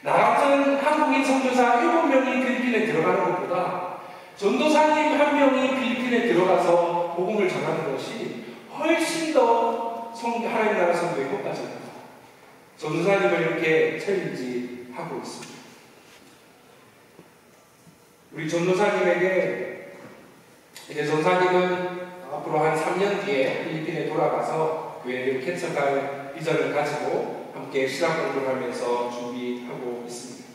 나 같은 한국인 선교사 7명이 필리핀에 들어가는 것보다 전도사님 1명이 필리핀에 들어가서 복음을 전하는 것이 훨씬 더 하나님 나라 선교에 효과적이다. 전도사님을 이렇게 챌린지하고 있습니다. 우리 전도사님에게 이제 전도사님은 앞으로 한 3년 뒤에 필리핀에 돌아가서 교회를 개척할 비전을 가지고 함께 신학 공부를 하면서 준비하고 있습니다.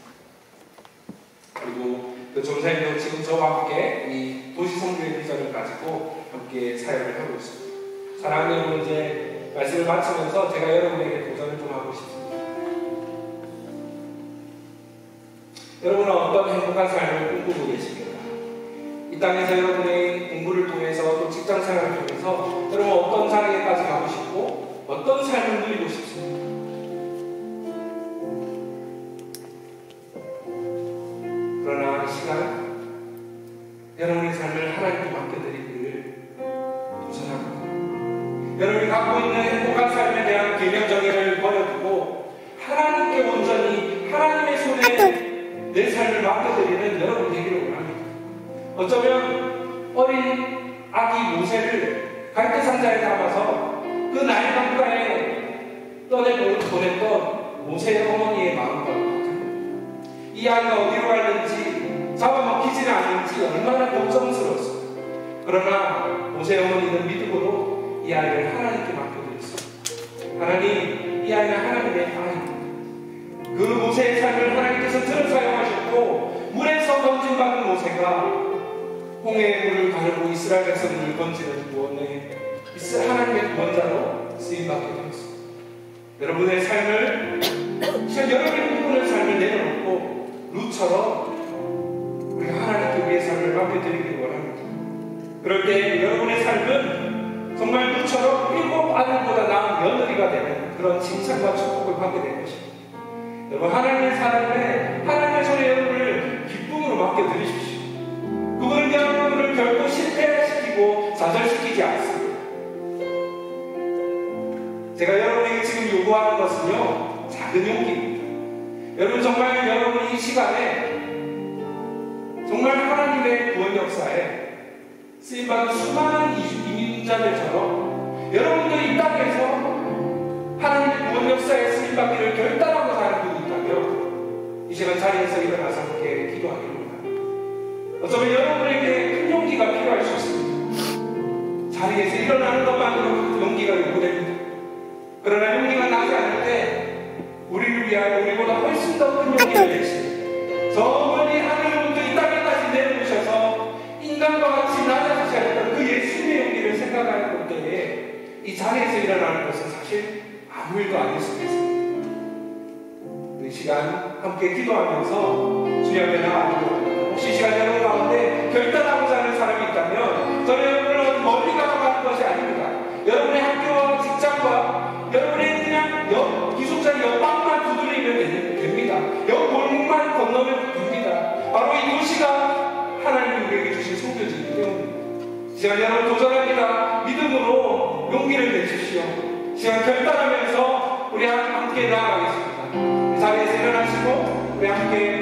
그리고 그 전도사님도 지금 저와 함께 이 도시성교의 비전을 가지고 함께 사역을 하고 있습니다. 사랑하는 여러분, 이제 말씀을 마치면서 제가 여러분에게 도전을 좀 하고 싶습니다. 여러분은 어떤 행복한 삶을 꿈꾸고 계십니까? 이 땅에서 여러분의 공부를 통해서 또 직장 생활을 통해서 여러분 어떤 자리에까지 가고 싶고 어떤 삶을 누리고 싶습니까? 그러나 이 시간 여러분의 삶을 하나님께 맡겨드리기를 도전합니다. 여러분이 갖고 있는 행복한 삶에 대한 개념 정의를 버려두고 하나님께 온전히 하나님의 손에 내 삶을 맡겨드리는 여러분 되기를 원합니다. 어쩌면 어린 아기 모세를 갈대 상자에 담아서 그 나일 강가에 보냈던 모세의 어머니의 마음과 같은 겁니다. 이 아이가 어디로 갔는지 잡아먹히지는 않는지 얼마나 걱정스러웠습니다. 그러나 모세의 어머니는 믿음으로 이 아이를 하나님께 맡겨드렸습니다. 하나님, 이 아이는 하나님의 아이입니다. 그 모세의 삶을 하나님께서 들어 사용하셨고 물에서 건진받은 모세가 홍해의 물을 가르고 이스라엘 백성을 건지는 구원에 하나님의 구원자로 쓰임받게 되었습니다. 여러분의 삶을 여러분의 꿈꾸는 삶을 내려놓고 루처럼 우리가 하나님께 우리의 삶을 맡겨드리기를 원합니다. 그럴 때 여러분의 삶은 정말 루처럼 7 아들보다 나은 며느리가 되는 그런 칭찬과 축복을 받게 될 것입니다. 여러분, 하나님의 삶에 하나님의 손에 여러분을 기쁨으로 맡겨드리십시오. 그분은 여러분을 결코 실패시키고 좌절시키지 않습니다. 제가 여러분에게 지금 요구하는 것은요, 작은 용기입니다. 여러분, 정말 여러분이 이 시간에 정말 하나님의 구원 역사에 쓰임받은 수많은 이민자들처럼 여러분도 이 땅에서 하나님의 구원 역사에 쓰임받기를 결단하고 사는 분이 있다면 이 시간 자리에서 일어나서 함께 기도하기를 원합니다. 어쩌면 여러분에게 큰 용기가 필요할 수 있습니다. 자리에서 일어나는 것만으로 용기가 요구됩니다. 그러나 용기가 나지 않을 때 우리를 위하여 우리보다 훨씬 더 큰 용기를 내시고 저 멀리 하늘로부터 이 땅에까지 내려오셔서 인간과 같이 낮아지지 않았던 그 예수님의 용기를 생각할 볼 때에 이 자리에서 일어나는 것은 사실 아무 일도 아닐 수도 있습니다. 이 시간 함께 기도하면서 주님 앞에 나아가고 혹시 이 시간 여러분 가운데 결단하고자 하는 사람이 있다면 저는 여러분을 멀리 가져가는 것이 아닙니다. 여러분의 학교와 직장과 여러분의 그냥 기숙사 옆방만 두드리면 됩니다. 옆 골목만 건너면 됩니다. 바로 이 도시가 하나님이 우리에게 주신 성교지이기 때문입니다. 이 시간 여러분 도전합니다. 믿음으로 용기를 내주십시오. 시간 결단하면서 우리 함께 나아가겠습니다. 이 자리에서 일어나시고 우리 함께